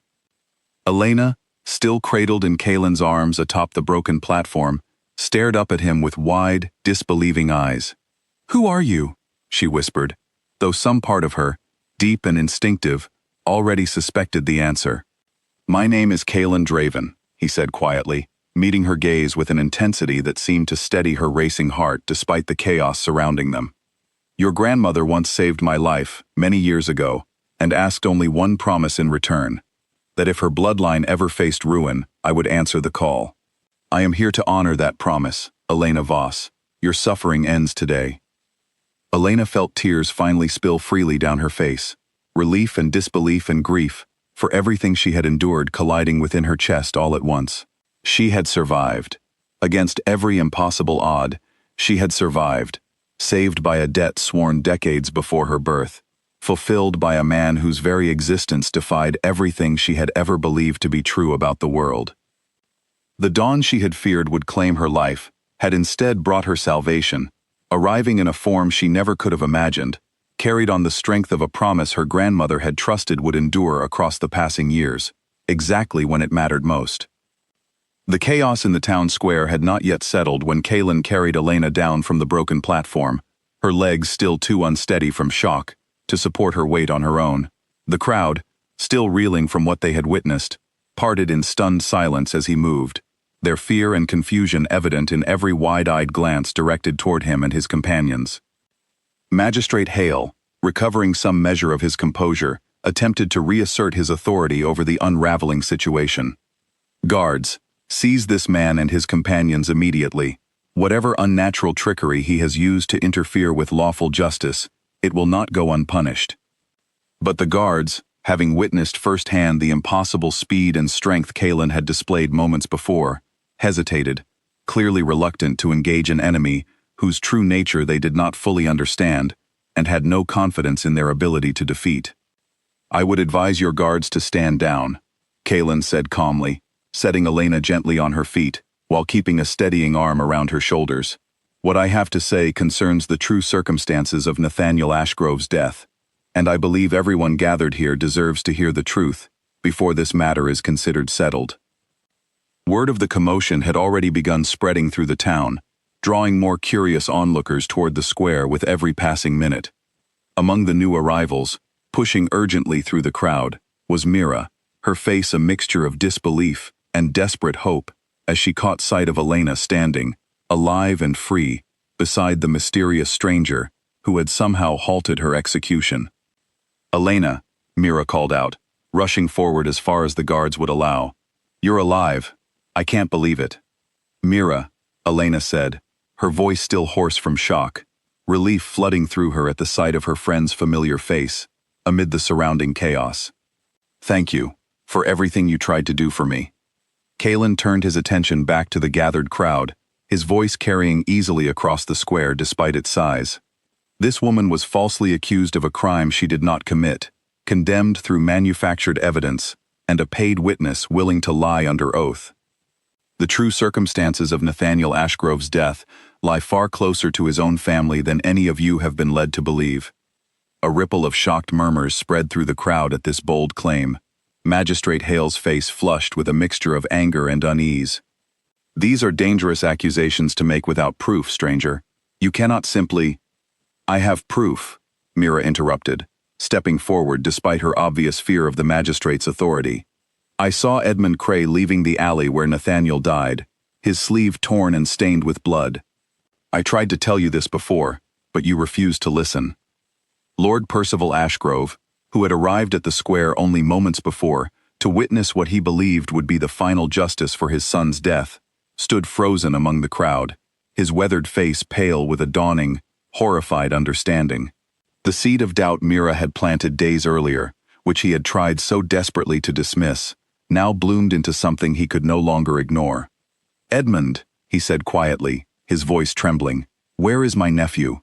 Elena, still cradled in Kalen's arms atop the broken platform, stared up at him with wide, disbelieving eyes. "Who are you?" she whispered, though some part of her, deep and instinctive, already suspected the answer. "My name is Kalen Draven," he said quietly, meeting her gaze with an intensity that seemed to steady her racing heart despite the chaos surrounding them. "Your grandmother once saved my life, many years ago, and asked only one promise in return, that if her bloodline ever faced ruin, I would answer the call. I am here to honor that promise, Elena Voss. Your suffering ends today." Elena felt tears finally spill freely down her face, relief and disbelief and grief, for everything she had endured colliding within her chest all at once. She had survived. Against every impossible odd, she had survived, saved by a debt sworn decades before her birth, fulfilled by a man whose very existence defied everything she had ever believed to be true about the world. The dawn she had feared would claim her life had instead brought her salvation, arriving in a form she never could have imagined, carried on the strength of a promise her grandmother had trusted would endure across the passing years, exactly when it mattered most. The chaos in the town square had not yet settled when Kaylin carried Elena down from the broken platform, her legs still too unsteady from shock to support her weight on her own. The crowd, still reeling from what they had witnessed, parted in stunned silence as he moved, their fear and confusion evident in every wide-eyed glance directed toward him and his companions. Magistrate Hale, recovering some measure of his composure, attempted to reassert his authority over the unraveling situation. "Guards, seize this man and his companions immediately. Whatever unnatural trickery he has used to interfere with lawful justice, it will not go unpunished." But the guards, having witnessed firsthand the impossible speed and strength Kaylin had displayed moments before, hesitated, clearly reluctant to engage an enemy whose true nature they did not fully understand and had no confidence in their ability to defeat. "I would advise your guards to stand down," Kaylin said calmly, setting Elena gently on her feet, while keeping a steadying arm around her shoulders. "What I have to say concerns the true circumstances of Nathaniel Ashgrove's death, and I believe everyone gathered here deserves to hear the truth before this matter is considered settled." Word of the commotion had already begun spreading through the town, drawing more curious onlookers toward the square with every passing minute. Among the new arrivals, pushing urgently through the crowd, was Mira, her face a mixture of disbelief and desperate hope as she caught sight of Elena standing, alive and free, beside the mysterious stranger who had somehow halted her execution. "Elena," Mira called out, rushing forward as far as the guards would allow. "You're alive. I can't believe it." "Mira," Elena said, her voice still hoarse from shock, relief flooding through her at the sight of her friend's familiar face, amid the surrounding chaos. "Thank you, for everything you tried to do for me." Kaylin turned his attention back to the gathered crowd, his voice carrying easily across the square despite its size. This woman was falsely accused of a crime she did not commit, condemned through manufactured evidence, and a paid witness willing to lie under oath. The true circumstances of Nathaniel Ashgrove's death lie far closer to his own family than any of you have been led to believe. A ripple of shocked murmurs spread through the crowd at this bold claim. Magistrate Hale's face flushed with a mixture of anger and unease. "These are dangerous accusations to make without proof, stranger. You cannot simply—" "I have proof," Mira interrupted, stepping forward despite her obvious fear of the magistrate's authority. "I saw Edmund Cray leaving the alley where Nathaniel died, his sleeve torn and stained with blood. I tried to tell you this before, but you refused to listen." Lord Percival Ashgrove, who had arrived at the square only moments before to witness what he believed would be the final justice for his son's death, stood frozen among the crowd, his weathered face pale with a dawning, horrified understanding. The seed of doubt Mira had planted days earlier, which he had tried so desperately to dismiss, now bloomed into something he could no longer ignore. "Edmund," he said quietly, his voice trembling, "where is my nephew?"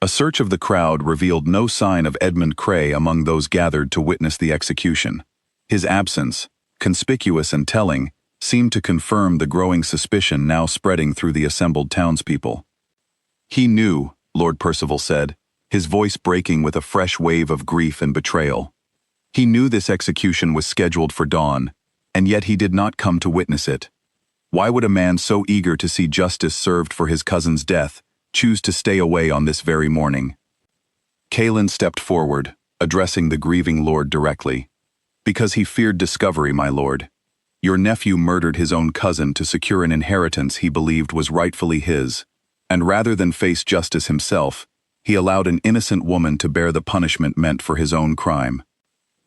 A search of the crowd revealed no sign of Edmund Cray among those gathered to witness the execution. His absence, conspicuous and telling, seemed to confirm the growing suspicion now spreading through the assembled townspeople. "He knew," Lord Percival said, his voice breaking with a fresh wave of grief and betrayal. "He knew this execution was scheduled for dawn, and yet he did not come to witness it. Why would a man so eager to see justice served for his cousin's death choose to stay away on this very morning?" Kaylin stepped forward, addressing the grieving lord directly. "Because he feared discovery, my lord. Your nephew murdered his own cousin to secure an inheritance he believed was rightfully his, and rather than face justice himself, he allowed an innocent woman to bear the punishment meant for his own crime."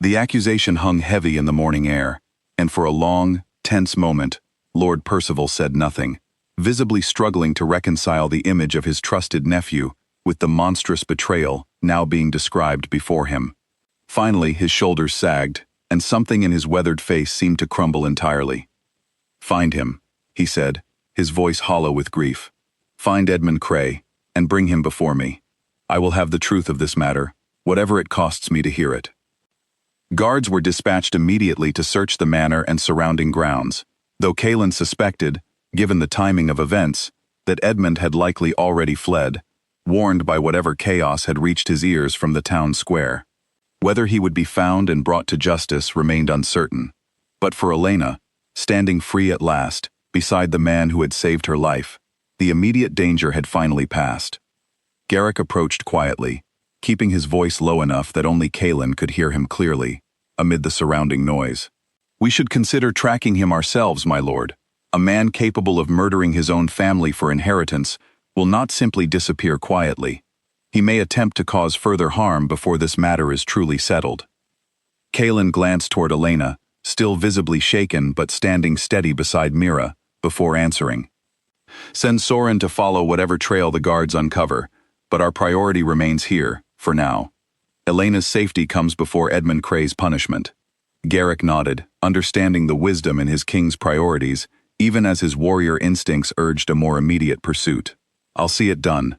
The accusation hung heavy in the morning air, and for a long, tense moment, Lord Percival said nothing, visibly struggling to reconcile the image of his trusted nephew with the monstrous betrayal now being described before him. Finally, his shoulders sagged, and something in his weathered face seemed to crumble entirely. "Find him," he said, his voice hollow with grief. "Find Edmund Cray, and bring him before me. I will have the truth of this matter, whatever it costs me to hear it." Guards were dispatched immediately to search the manor and surrounding grounds, though Kaelin suspected, given the timing of events, that Edmund had likely already fled, warned by whatever chaos had reached his ears from the town square. Whether he would be found and brought to justice remained uncertain. But for Elena, standing free at last, beside the man who had saved her life, the immediate danger had finally passed. Garrick approached quietly, keeping his voice low enough that only Kaelin could hear him clearly, amid the surrounding noise. "We should consider tracking him ourselves, my lord. A man capable of murdering his own family for inheritance will not simply disappear quietly. He may attempt to cause further harm before this matter is truly settled." Kaelin glanced toward Elena, still visibly shaken but standing steady beside Mira, before answering. "Send Soren to follow whatever trail the guards uncover, but our priority remains here, for now. Elena's safety comes before Edmund Cray's punishment." Garrick nodded, understanding the wisdom in his king's priorities, even as his warrior instincts urged a more immediate pursuit. "I'll see it done."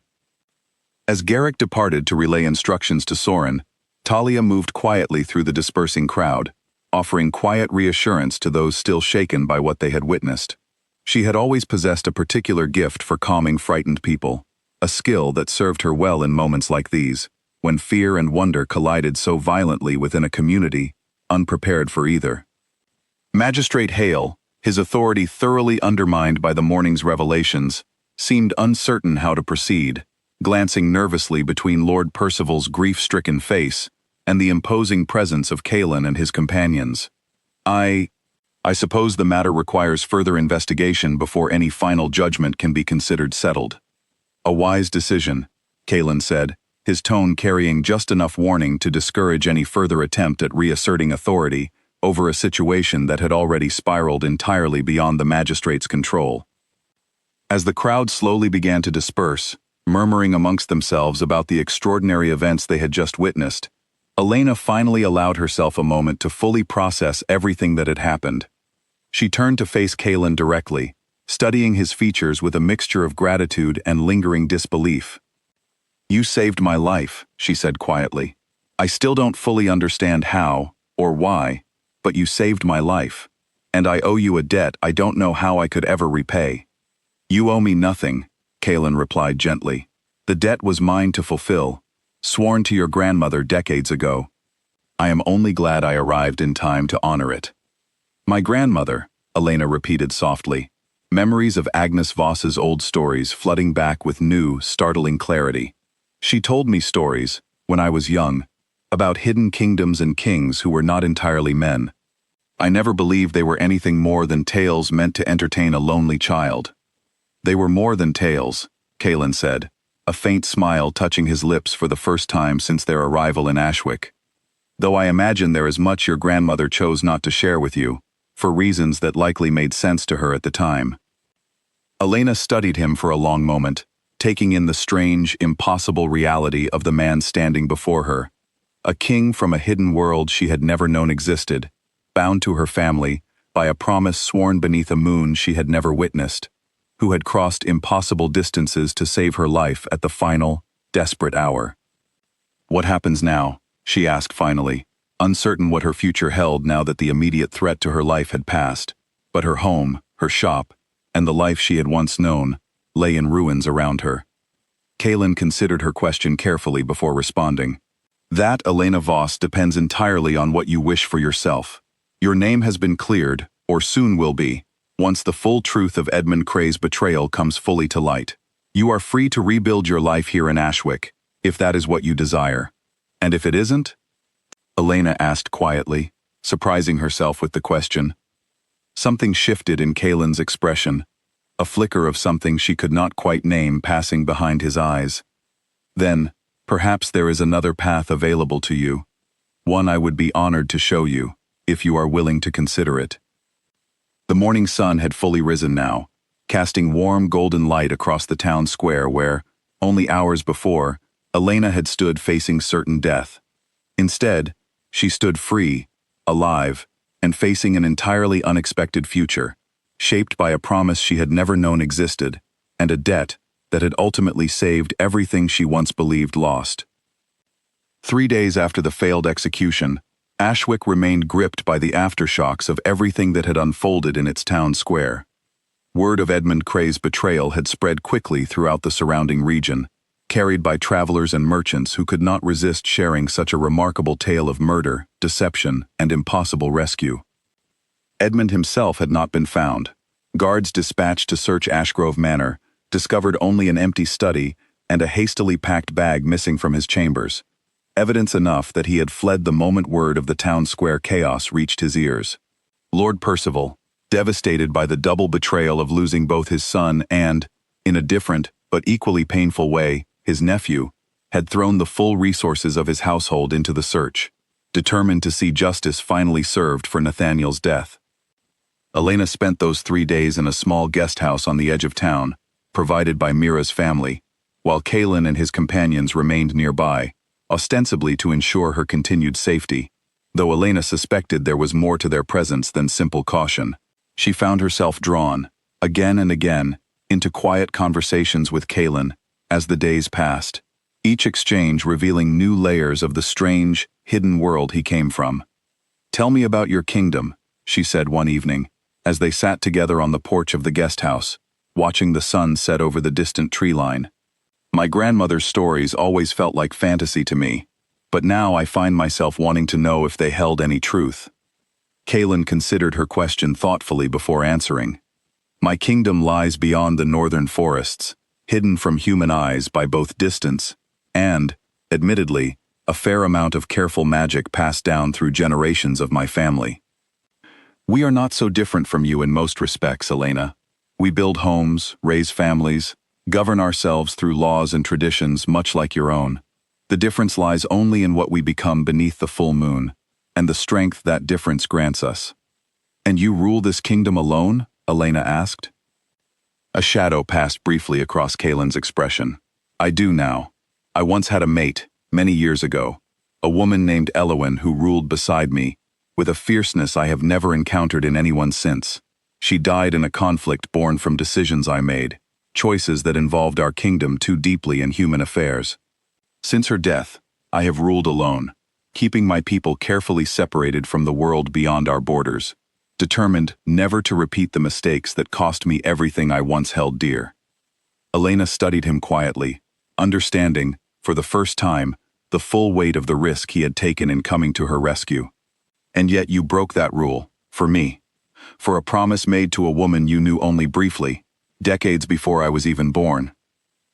As Garrick departed to relay instructions to Soren, Talia moved quietly through the dispersing crowd, offering quiet reassurance to those still shaken by what they had witnessed. She had always possessed a particular gift for calming frightened people, a skill that served her well in moments like these, when fear and wonder collided so violently within a community, unprepared for either. Magistrate Hale, his authority thoroughly undermined by the morning's revelations, seemed uncertain how to proceed, glancing nervously between Lord Percival's grief-stricken face and the imposing presence of Kaelin and his companions. I suppose the matter requires further investigation before any final judgment can be considered settled." "A wise decision," Kaelin said, his tone carrying just enough warning to discourage any further attempt at reasserting authority over a situation that had already spiraled entirely beyond the magistrate's control. As the crowd slowly began to disperse, murmuring amongst themselves about the extraordinary events they had just witnessed, Elena finally allowed herself a moment to fully process everything that had happened. She turned to face Kaelin directly, studying his features with a mixture of gratitude and lingering disbelief. "You saved my life," she said quietly. "I still don't fully understand how, or why, but you saved my life, and I owe you a debt I don't know how I could ever repay." "You owe me nothing," Kaelin replied gently. "The debt was mine to fulfill, sworn to your grandmother decades ago. I am only glad I arrived in time to honor it." "My grandmother," Elena repeated softly, memories of Agnes Voss's old stories flooding back with new, startling clarity. "She told me stories, when I was young, about hidden kingdoms and kings who were not entirely men. I never believed they were anything more than tales meant to entertain a lonely child." "They were more than tales," Kaelin said, a faint smile touching his lips for the first time since their arrival in Ashwick. "Though I imagine there is much your grandmother chose not to share with you, for reasons that likely made sense to her at the time." Elena studied him for a long moment, taking in the strange, impossible reality of the man standing before her. A king from a hidden world she had never known existed, bound to her family by a promise sworn beneath a moon she had never witnessed, who had crossed impossible distances to save her life at the final, desperate hour. "What happens now?" she asked finally, uncertain what her future held now that the immediate threat to her life had passed, but her home, her shop, and the life she had once known, lay in ruins around her. Kaelin considered her question carefully before responding. "That, Elena Voss, depends entirely on what you wish for yourself. Your name has been cleared, or soon will be, once the full truth of Edmund Cray's betrayal comes fully to light. You are free to rebuild your life here in Ashwick, if that is what you desire. And if it isn't?" Elena asked quietly, surprising herself with the question. Something shifted in Kaelin's expression, a flicker of something she could not quite name passing behind his eyes. "Then, perhaps there is another path available to you, one I would be honored to show you, if you are willing to consider it." The morning sun had fully risen now, casting warm golden light across the town square where, only hours before, Elena had stood facing certain death. Instead, she stood free, alive, and facing an entirely unexpected future, shaped by a promise she had never known existed, and a debt that had ultimately saved everything she once believed lost. 3 days after the failed execution, Ashwick remained gripped by the aftershocks of everything that had unfolded in its town square. Word of Edmund Cray's betrayal had spread quickly throughout the surrounding region, carried by travelers and merchants who could not resist sharing such a remarkable tale of murder, deception, and impossible rescue. Edmund himself had not been found. Guards dispatched to search Ashgrove Manor discovered only an empty study and a hastily packed bag missing from his chambers, evidence enough that he had fled the moment word of the town square chaos reached his ears. Lord Percival, devastated by the double betrayal of losing both his son and, in a different but equally painful way, his nephew, had thrown the full resources of his household into the search, determined to see justice finally served for Nathaniel's death. Elena spent those 3 days in a small guest house on the edge of town, provided by Mira's family, while Kaelin and his companions remained nearby, ostensibly to ensure her continued safety, though Elena suspected there was more to their presence than simple caution. She found herself drawn, again and again, into quiet conversations with Kaelin as the days passed, each exchange revealing new layers of the strange, hidden world he came from. "Tell me about your kingdom," she said one evening, as they sat together on the porch of the guest house, watching the sun set over the distant tree line. "My grandmother's stories always felt like fantasy to me, but now I find myself wanting to know if they held any truth." Kaelin considered her question thoughtfully before answering. "My kingdom lies beyond the northern forests, hidden from human eyes by both distance and, admittedly, a fair amount of careful magic passed down through generations of my family. We are not so different from you in most respects, Elena. We build homes, raise families, govern ourselves through laws and traditions much like your own. The difference lies only in what we become beneath the full moon, and the strength that difference grants us." "And you rule this kingdom alone?" Elena asked. A shadow passed briefly across Kaelin's expression. "I do now. I once had a mate, many years ago, a woman named Elowyn who ruled beside me, with a fierceness I have never encountered in anyone since. She died in a conflict born from decisions I made, choices that involved our kingdom too deeply in human affairs. Since her death, I have ruled alone, keeping my people carefully separated from the world beyond our borders, determined never to repeat the mistakes that cost me everything I once held dear." Elena studied him quietly, understanding, for the first time, the full weight of the risk he had taken in coming to her rescue. "And yet you broke that rule, for me, for a promise made to a woman you knew only briefly, decades before I was even born."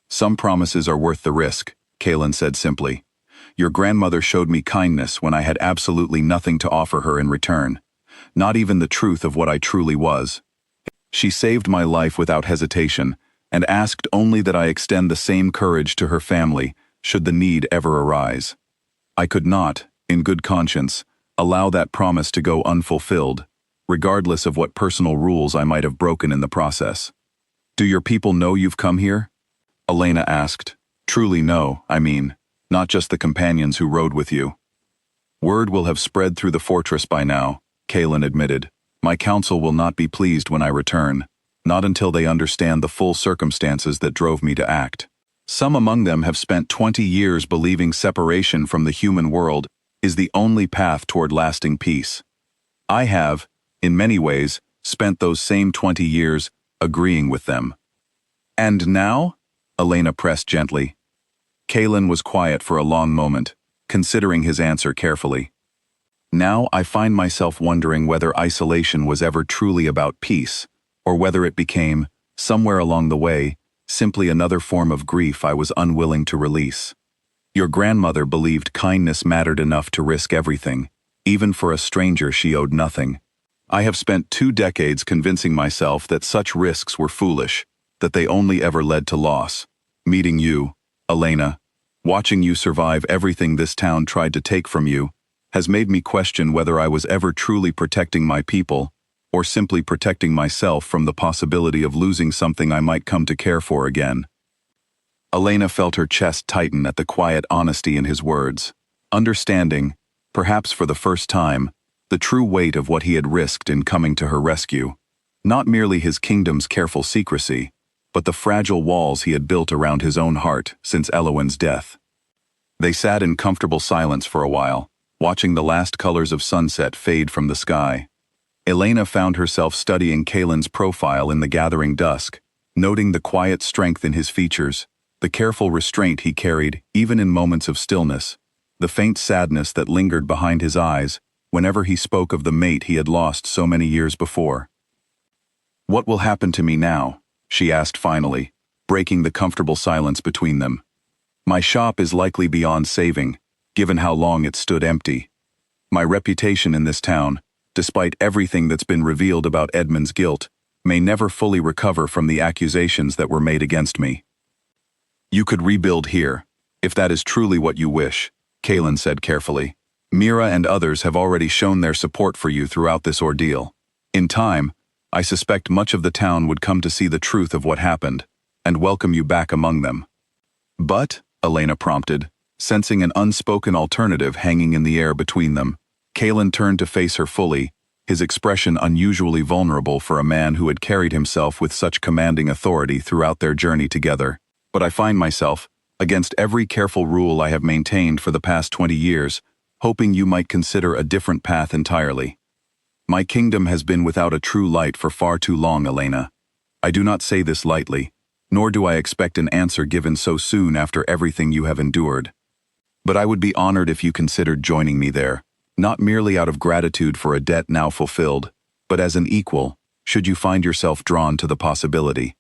"Some promises are worth the risk," Kaelin said simply. "Your grandmother showed me kindness when I had absolutely nothing to offer her in return, not even the truth of what I truly was. She saved my life without hesitation, and asked only that I extend the same courage to her family, should the need ever arise. I could not, in good conscience, allow that promise to go unfulfilled, regardless of what personal rules I might have broken in the process." "Do your people know you've come here?" Elena asked. "Truly no, I mean, not just the companions who rode with you." "Word will have spread through the fortress by now," Kaelin admitted. "My council will not be pleased when I return, not until they understand the full circumstances that drove me to act. Some among them have spent 20 years believing separation from the human world is the only path toward lasting peace. I have, in many ways, spent those same 20 years agreeing with them." "And now?" Elena pressed gently. Kaelin was quiet for a long moment, considering his answer carefully. "Now I find myself wondering whether isolation was ever truly about peace, or whether it became, somewhere along the way, simply another form of grief I was unwilling to release. Your grandmother believed kindness mattered enough to risk everything, even for a stranger she owed nothing. I have spent 2 decades convincing myself that such risks were foolish, that they only ever led to loss. Meeting you, Elena, watching you survive everything this town tried to take from you, has made me question whether I was ever truly protecting my people, or simply protecting myself from the possibility of losing something I might come to care for again." Elena felt her chest tighten at the quiet honesty in his words, understanding, perhaps for the first time, the true weight of what he had risked in coming to her rescue. Not merely his kingdom's careful secrecy, but the fragile walls he had built around his own heart since Elowyn's death. They sat in comfortable silence for a while, watching the last colors of sunset fade from the sky. Elena found herself studying Kalen's profile in the gathering dusk, noting the quiet strength in his features, the careful restraint he carried even in moments of stillness, the faint sadness that lingered behind his eyes whenever he spoke of the mate he had lost so many years before. "What will happen to me now?" she asked finally, breaking the comfortable silence between them. "My shop is likely beyond saving, given how long it stood empty. My reputation in this town, despite everything that's been revealed about Edmund's guilt, may never fully recover from the accusations that were made against me." "You could rebuild here, if that is truly what you wish," Kalen said carefully. "Mira and others have already shown their support for you throughout this ordeal. In time, I suspect much of the town would come to see the truth of what happened, and welcome you back among them." "But," Elena prompted, sensing an unspoken alternative hanging in the air between them. Kalen turned to face her fully, his expression unusually vulnerable for a man who had carried himself with such commanding authority throughout their journey together. "But I find myself, against every careful rule I have maintained for the past 20 years, hoping you might consider a different path entirely. My kingdom has been without a true light for far too long, Elena. I do not say this lightly, nor do I expect an answer given so soon after everything you have endured. But I would be honored if you considered joining me there, not merely out of gratitude for a debt now fulfilled, but as an equal, should you find yourself drawn to the possibility."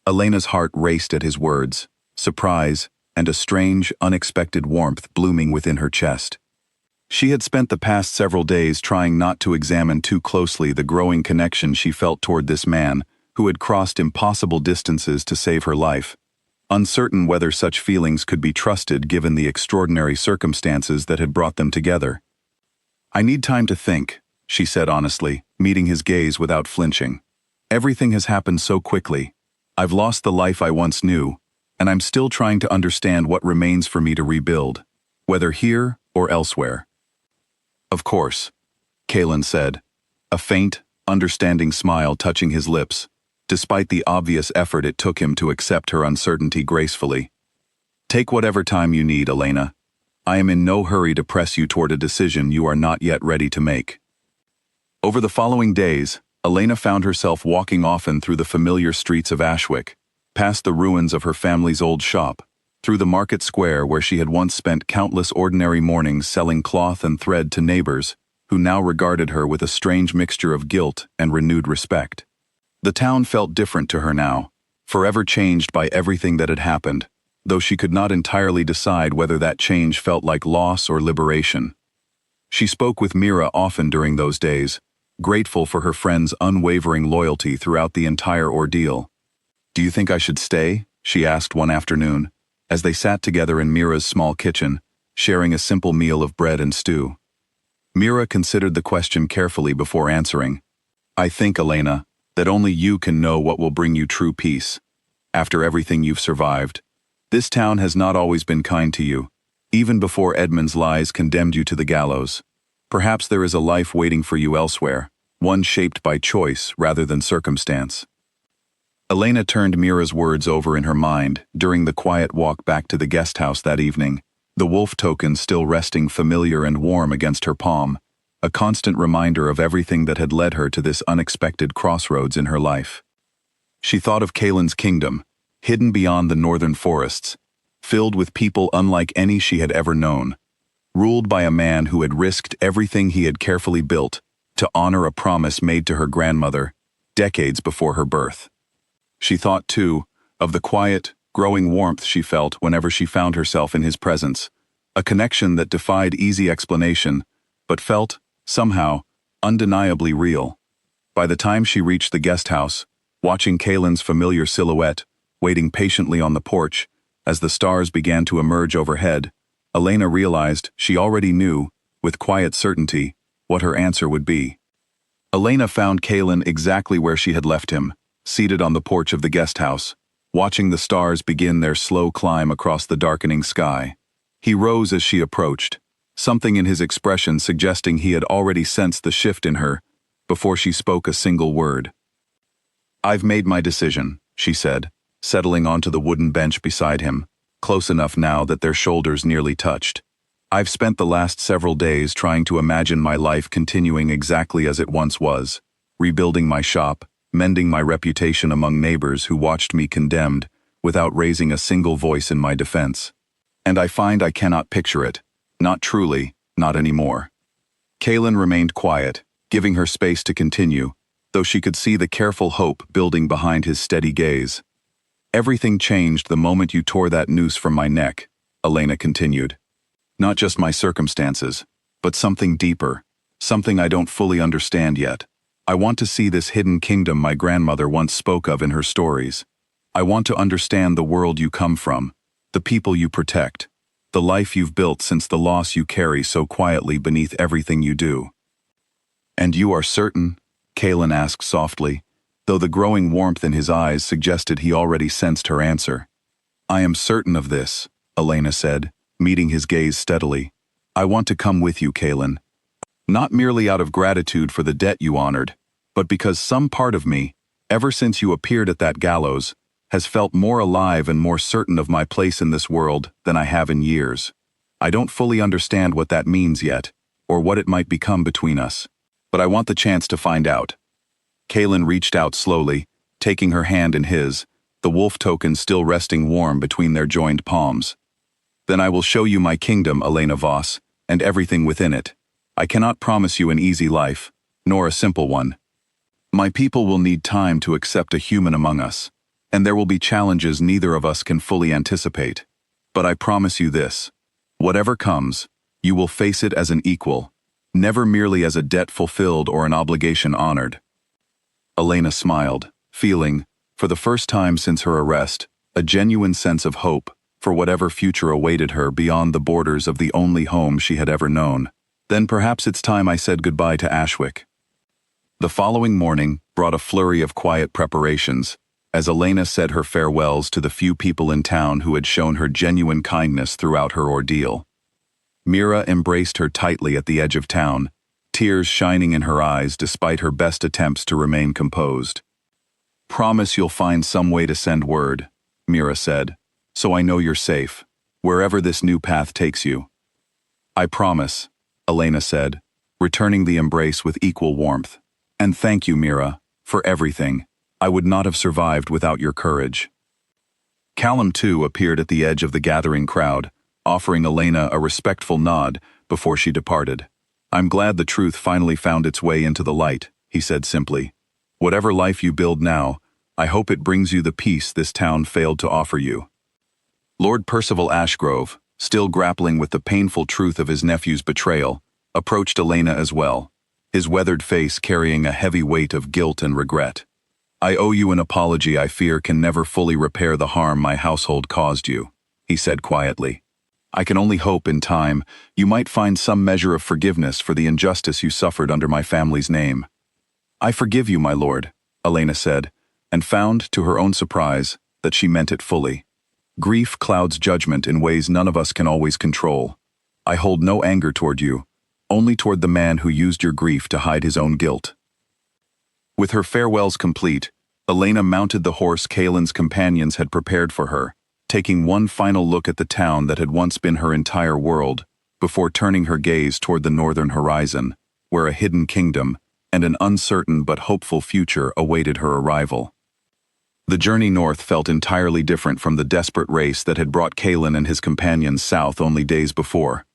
Elena's heart raced at his words, surprise and a strange, unexpected warmth blooming within her chest. She had spent the past several days trying not to examine too closely the growing connection she felt toward this man who had crossed impossible distances to save her life, uncertain whether such feelings could be trusted given the extraordinary circumstances that had brought them together. "I need time to think," she said honestly, meeting his gaze without flinching. "Everything has happened so quickly. I've lost the life I once knew, and I'm still trying to understand what remains for me to rebuild, whether here or elsewhere." "Of course," Kalen said, a faint, understanding smile touching his lips, despite the obvious effort it took him to accept her uncertainty gracefully. "Take whatever time you need, Elena. I am in no hurry to press you toward a decision you are not yet ready to make." Over the following days, Elena found herself walking often through the familiar streets of Ashwick, past the ruins of her family's old shop, through the market square where she had once spent countless ordinary mornings selling cloth and thread to neighbors, who now regarded her with a strange mixture of guilt and renewed respect. The town felt different to her now, forever changed by everything that had happened, though she could not entirely decide whether that change felt like loss or liberation. She spoke with Mira often during those days, grateful for her friend's unwavering loyalty throughout the entire ordeal. "Do you think I should stay?" she asked one afternoon, as they sat together in Mira's small kitchen, sharing a simple meal of bread and stew. Mira considered the question carefully before answering. "I think, Elena, that only you can know what will bring you true peace. After everything you've survived, this town has not always been kind to you, even before Edmund's lies condemned you to the gallows. Perhaps there is a life waiting for you elsewhere, one shaped by choice rather than circumstance." Elena turned Mira's words over in her mind during the quiet walk back to the guest house that evening, the wolf token still resting familiar and warm against her palm, a constant reminder of everything that had led her to this unexpected crossroads in her life. She thought of Kalen's kingdom, hidden beyond the northern forests, filled with people unlike any she had ever known, ruled by a man who had risked everything he had carefully built to honor a promise made to her grandmother decades before her birth. She thought, too, of the quiet, growing warmth she felt whenever she found herself in his presence, a connection that defied easy explanation, but felt, somehow, undeniably real. By the time she reached the guest house, watching Kalen's familiar silhouette, waiting patiently on the porch, as the stars began to emerge overhead, Elena realized she already knew, with quiet certainty, what her answer would be. Elena found Kalen exactly where she had left him, seated on the porch of the guest house, watching the stars begin their slow climb across the darkening sky. He rose as she approached, something in his expression suggesting he had already sensed the shift in her before she spoke a single word. "I've made my decision," she said, settling onto the wooden bench beside him, close enough now that their shoulders nearly touched. I've spent the last several days trying to imagine my life continuing exactly as it once was, rebuilding my shop, mending my reputation among neighbors who watched me condemned, without raising a single voice in my defense. And I find I cannot picture it. Not truly, not anymore. Kaylin remained quiet, giving her space to continue, though she could see the careful hope building behind his steady gaze. Everything changed the moment you tore that noose from my neck, Elena continued. Not just my circumstances, but something deeper, something I don't fully understand yet. I want to see this hidden kingdom my grandmother once spoke of in her stories. I want to understand the world you come from, the people you protect, the life you've built since the loss you carry so quietly beneath everything you do. And you are certain? Kaylin asked softly, though the growing warmth in his eyes suggested he already sensed her answer. I am certain of this, Elena said, meeting his gaze steadily. I want to come with you, Kaylin. Not merely out of gratitude for the debt you honored, but because some part of me, ever since you appeared at that gallows, has felt more alive and more certain of my place in this world than I have in years. I don't fully understand what that means yet, or what it might become between us, but I want the chance to find out. Kaylin reached out slowly, taking her hand in his, the wolf token still resting warm between their joined palms. Then I will show you my kingdom, Elena Voss, and everything within it. I cannot promise you an easy life, nor a simple one. My people will need time to accept a human among us, and there will be challenges neither of us can fully anticipate. But I promise you this, whatever comes, you will face it as an equal, never merely as a debt fulfilled or an obligation honored. Elena smiled, feeling, for the first time since her arrest, a genuine sense of hope for whatever future awaited her beyond the borders of the only home she had ever known. Then perhaps it's time I said goodbye to Ashwick. The following morning brought a flurry of quiet preparations, as Elena said her farewells to the few people in town who had shown her genuine kindness throughout her ordeal. Mira embraced her tightly at the edge of town, tears shining in her eyes despite her best attempts to remain composed. Promise you'll find some way to send word, Mira said, so I know you're safe, wherever this new path takes you. I promise, Elena said, returning the embrace with equal warmth. And thank you, Mira, for everything. I would not have survived without your courage. Callum, too, appeared at the edge of the gathering crowd, offering Elena a respectful nod before she departed. I'm glad the truth finally found its way into the light, he said simply. Whatever life you build now, I hope it brings you the peace this town failed to offer you. Lord Percival Ashgrove, still grappling with the painful truth of his nephew's betrayal, approached Elena as well, his weathered face carrying a heavy weight of guilt and regret. I owe you an apology I fear can never fully repair the harm my household caused you, he said quietly. I can only hope in time you might find some measure of forgiveness for the injustice you suffered under my family's name. I forgive you, my lord, Elena said, and found, to her own surprise, that she meant it fully. Grief clouds judgment in ways none of us can always control. I hold no anger toward you, only toward the man who used your grief to hide his own guilt. With her farewells complete, Elena mounted the horse Kaylin's companions had prepared for her, taking one final look at the town that had once been her entire world, before turning her gaze toward the northern horizon, where a hidden kingdom and an uncertain but hopeful future awaited her arrival. The journey north felt entirely different from the desperate race that had brought Kaylin and his companions south only days before.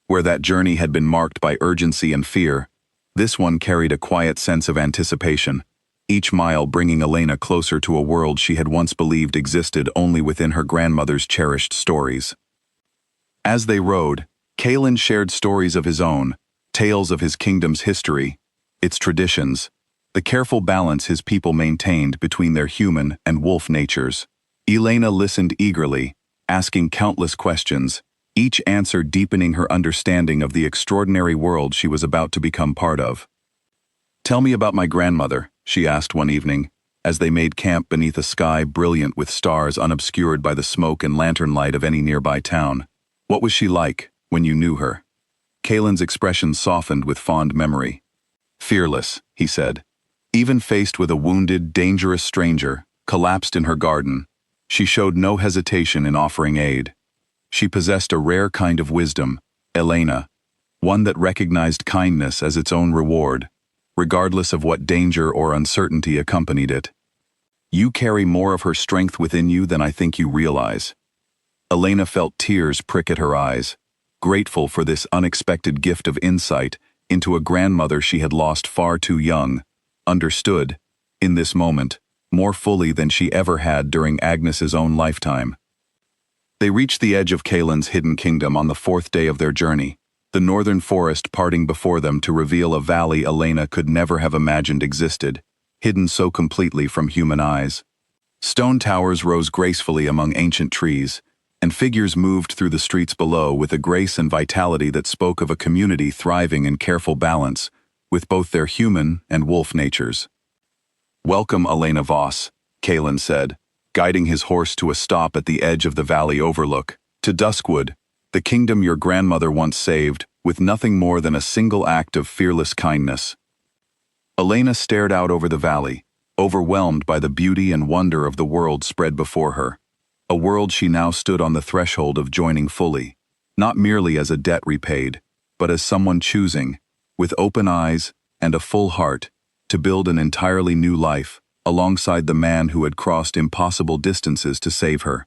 Where that journey had been marked by urgency and fear, this one carried a quiet sense of anticipation, each mile bringing Elena closer to a world she had once believed existed only within her grandmother's cherished stories. As they rode, Kaylin shared stories of his own, tales of his kingdom's history, its traditions, the careful balance his people maintained between their human and wolf natures. Elena listened eagerly, asking countless questions, each answer deepening her understanding of the extraordinary world she was about to become part of. Tell me about my grandmother, she asked one evening, as they made camp beneath a sky brilliant with stars unobscured by the smoke and lantern light of any nearby town. What was she like when you knew her? Kaylin's expression softened with fond memory. Fearless, he said. Even faced with a wounded, dangerous stranger, collapsed in her garden, She showed no hesitation in offering aid. She possessed a rare kind of wisdom, Elena, one that recognized kindness as its own reward, regardless of what danger or uncertainty accompanied it. You carry more of her strength within you than I think you realize. Elena felt tears prick at her eyes, grateful for this unexpected gift of insight into a grandmother she had lost far too young, understood, in this moment, more fully than she ever had during Agnes's own lifetime. They reached the edge of Kaelin's hidden kingdom on the 4th day of their journey, the northern forest parting before them to reveal a valley Elena could never have imagined existed, hidden so completely from human eyes. Stone towers rose gracefully among ancient trees, and figures moved through the streets below with a grace and vitality that spoke of a community thriving in careful balance, with both their human and wolf natures. "Welcome, Elena Voss," Kaelin said, guiding his horse to a stop at the edge of the valley overlook, "to Duskwood, the kingdom your grandmother once saved, with nothing more than a single act of fearless kindness." Elena stared out over the valley, overwhelmed by the beauty and wonder of the world spread before her, a world she now stood on the threshold of joining fully, not merely as a debt repaid, but as someone choosing, with open eyes and a full heart, to build an entirely new life, alongside the man who had crossed impossible distances to save her.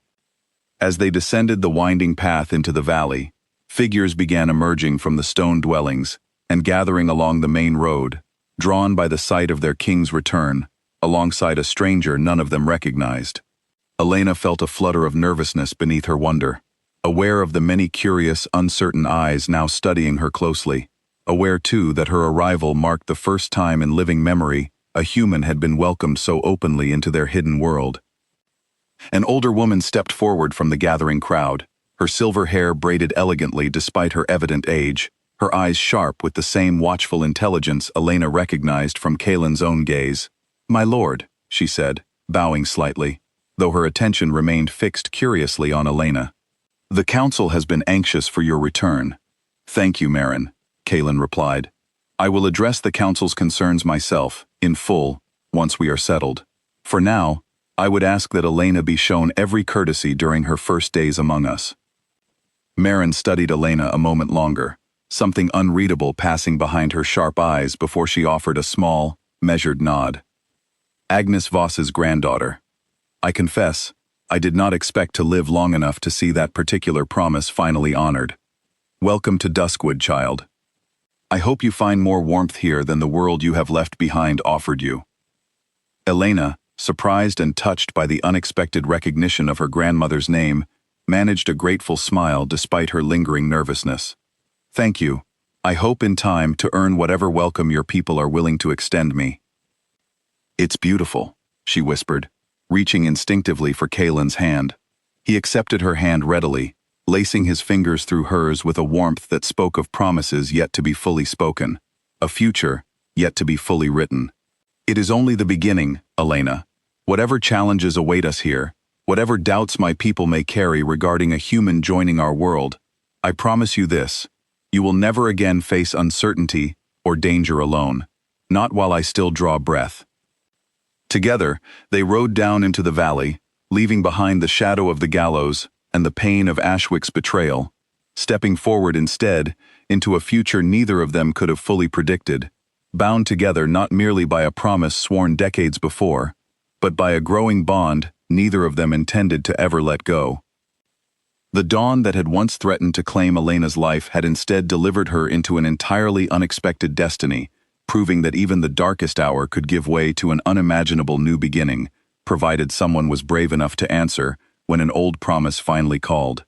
As they descended the winding path into the valley, figures began emerging from the stone dwellings and gathering along the main road, drawn by the sight of their king's return, alongside a stranger none of them recognized. Elena felt a flutter of nervousness beneath her wonder, aware of the many curious, uncertain eyes now studying her closely, aware too that her arrival marked the first time in living memory a human had been welcomed so openly into their hidden world. An older woman stepped forward from the gathering crowd, her silver hair braided elegantly despite her evident age, her eyes sharp with the same watchful intelligence Elena recognized from Kaelin's own gaze. "My lord," she said, bowing slightly, though her attention remained fixed curiously on Elena. "The council has been anxious for your return." "Thank you, Marin," Kaelin replied. "I will address the council's concerns myself, in full, once we are settled. For now, I would ask that Elena be shown every courtesy during her first days among us." Marin studied Elena a moment longer, something unreadable passing behind her sharp eyes before she offered a small, measured nod. "Agnes Voss's granddaughter. I confess, I did not expect to live long enough to see that particular promise finally honored. Welcome to Duskwood, child. I hope you find more warmth here than the world you have left behind offered you." Elena, surprised and touched by the unexpected recognition of her grandmother's name, managed a grateful smile despite her lingering nervousness. "Thank you. I hope in time to earn whatever welcome your people are willing to extend me." "It's beautiful," she whispered, reaching instinctively for Kaelin's hand. He accepted her hand readily, lacing his fingers through hers with a warmth that spoke of promises yet to be fully spoken, a future yet to be fully written. "It is only the beginning, Elena. Whatever challenges await us here, whatever doubts my people may carry regarding a human joining our world, I promise you this: you will never again face uncertainty or danger alone, not while I still draw breath." Together, they rode down into the valley, leaving behind the shadow of the gallows and the pain of Ashwick's betrayal, stepping forward instead into a future neither of them could have fully predicted, bound together not merely by a promise sworn decades before, but by a growing bond neither of them intended to ever let go. The dawn that had once threatened to claim Elena's life had instead delivered her into an entirely unexpected destiny, proving that even the darkest hour could give way to an unimaginable new beginning, provided someone was brave enough to answer when an old promise finally called.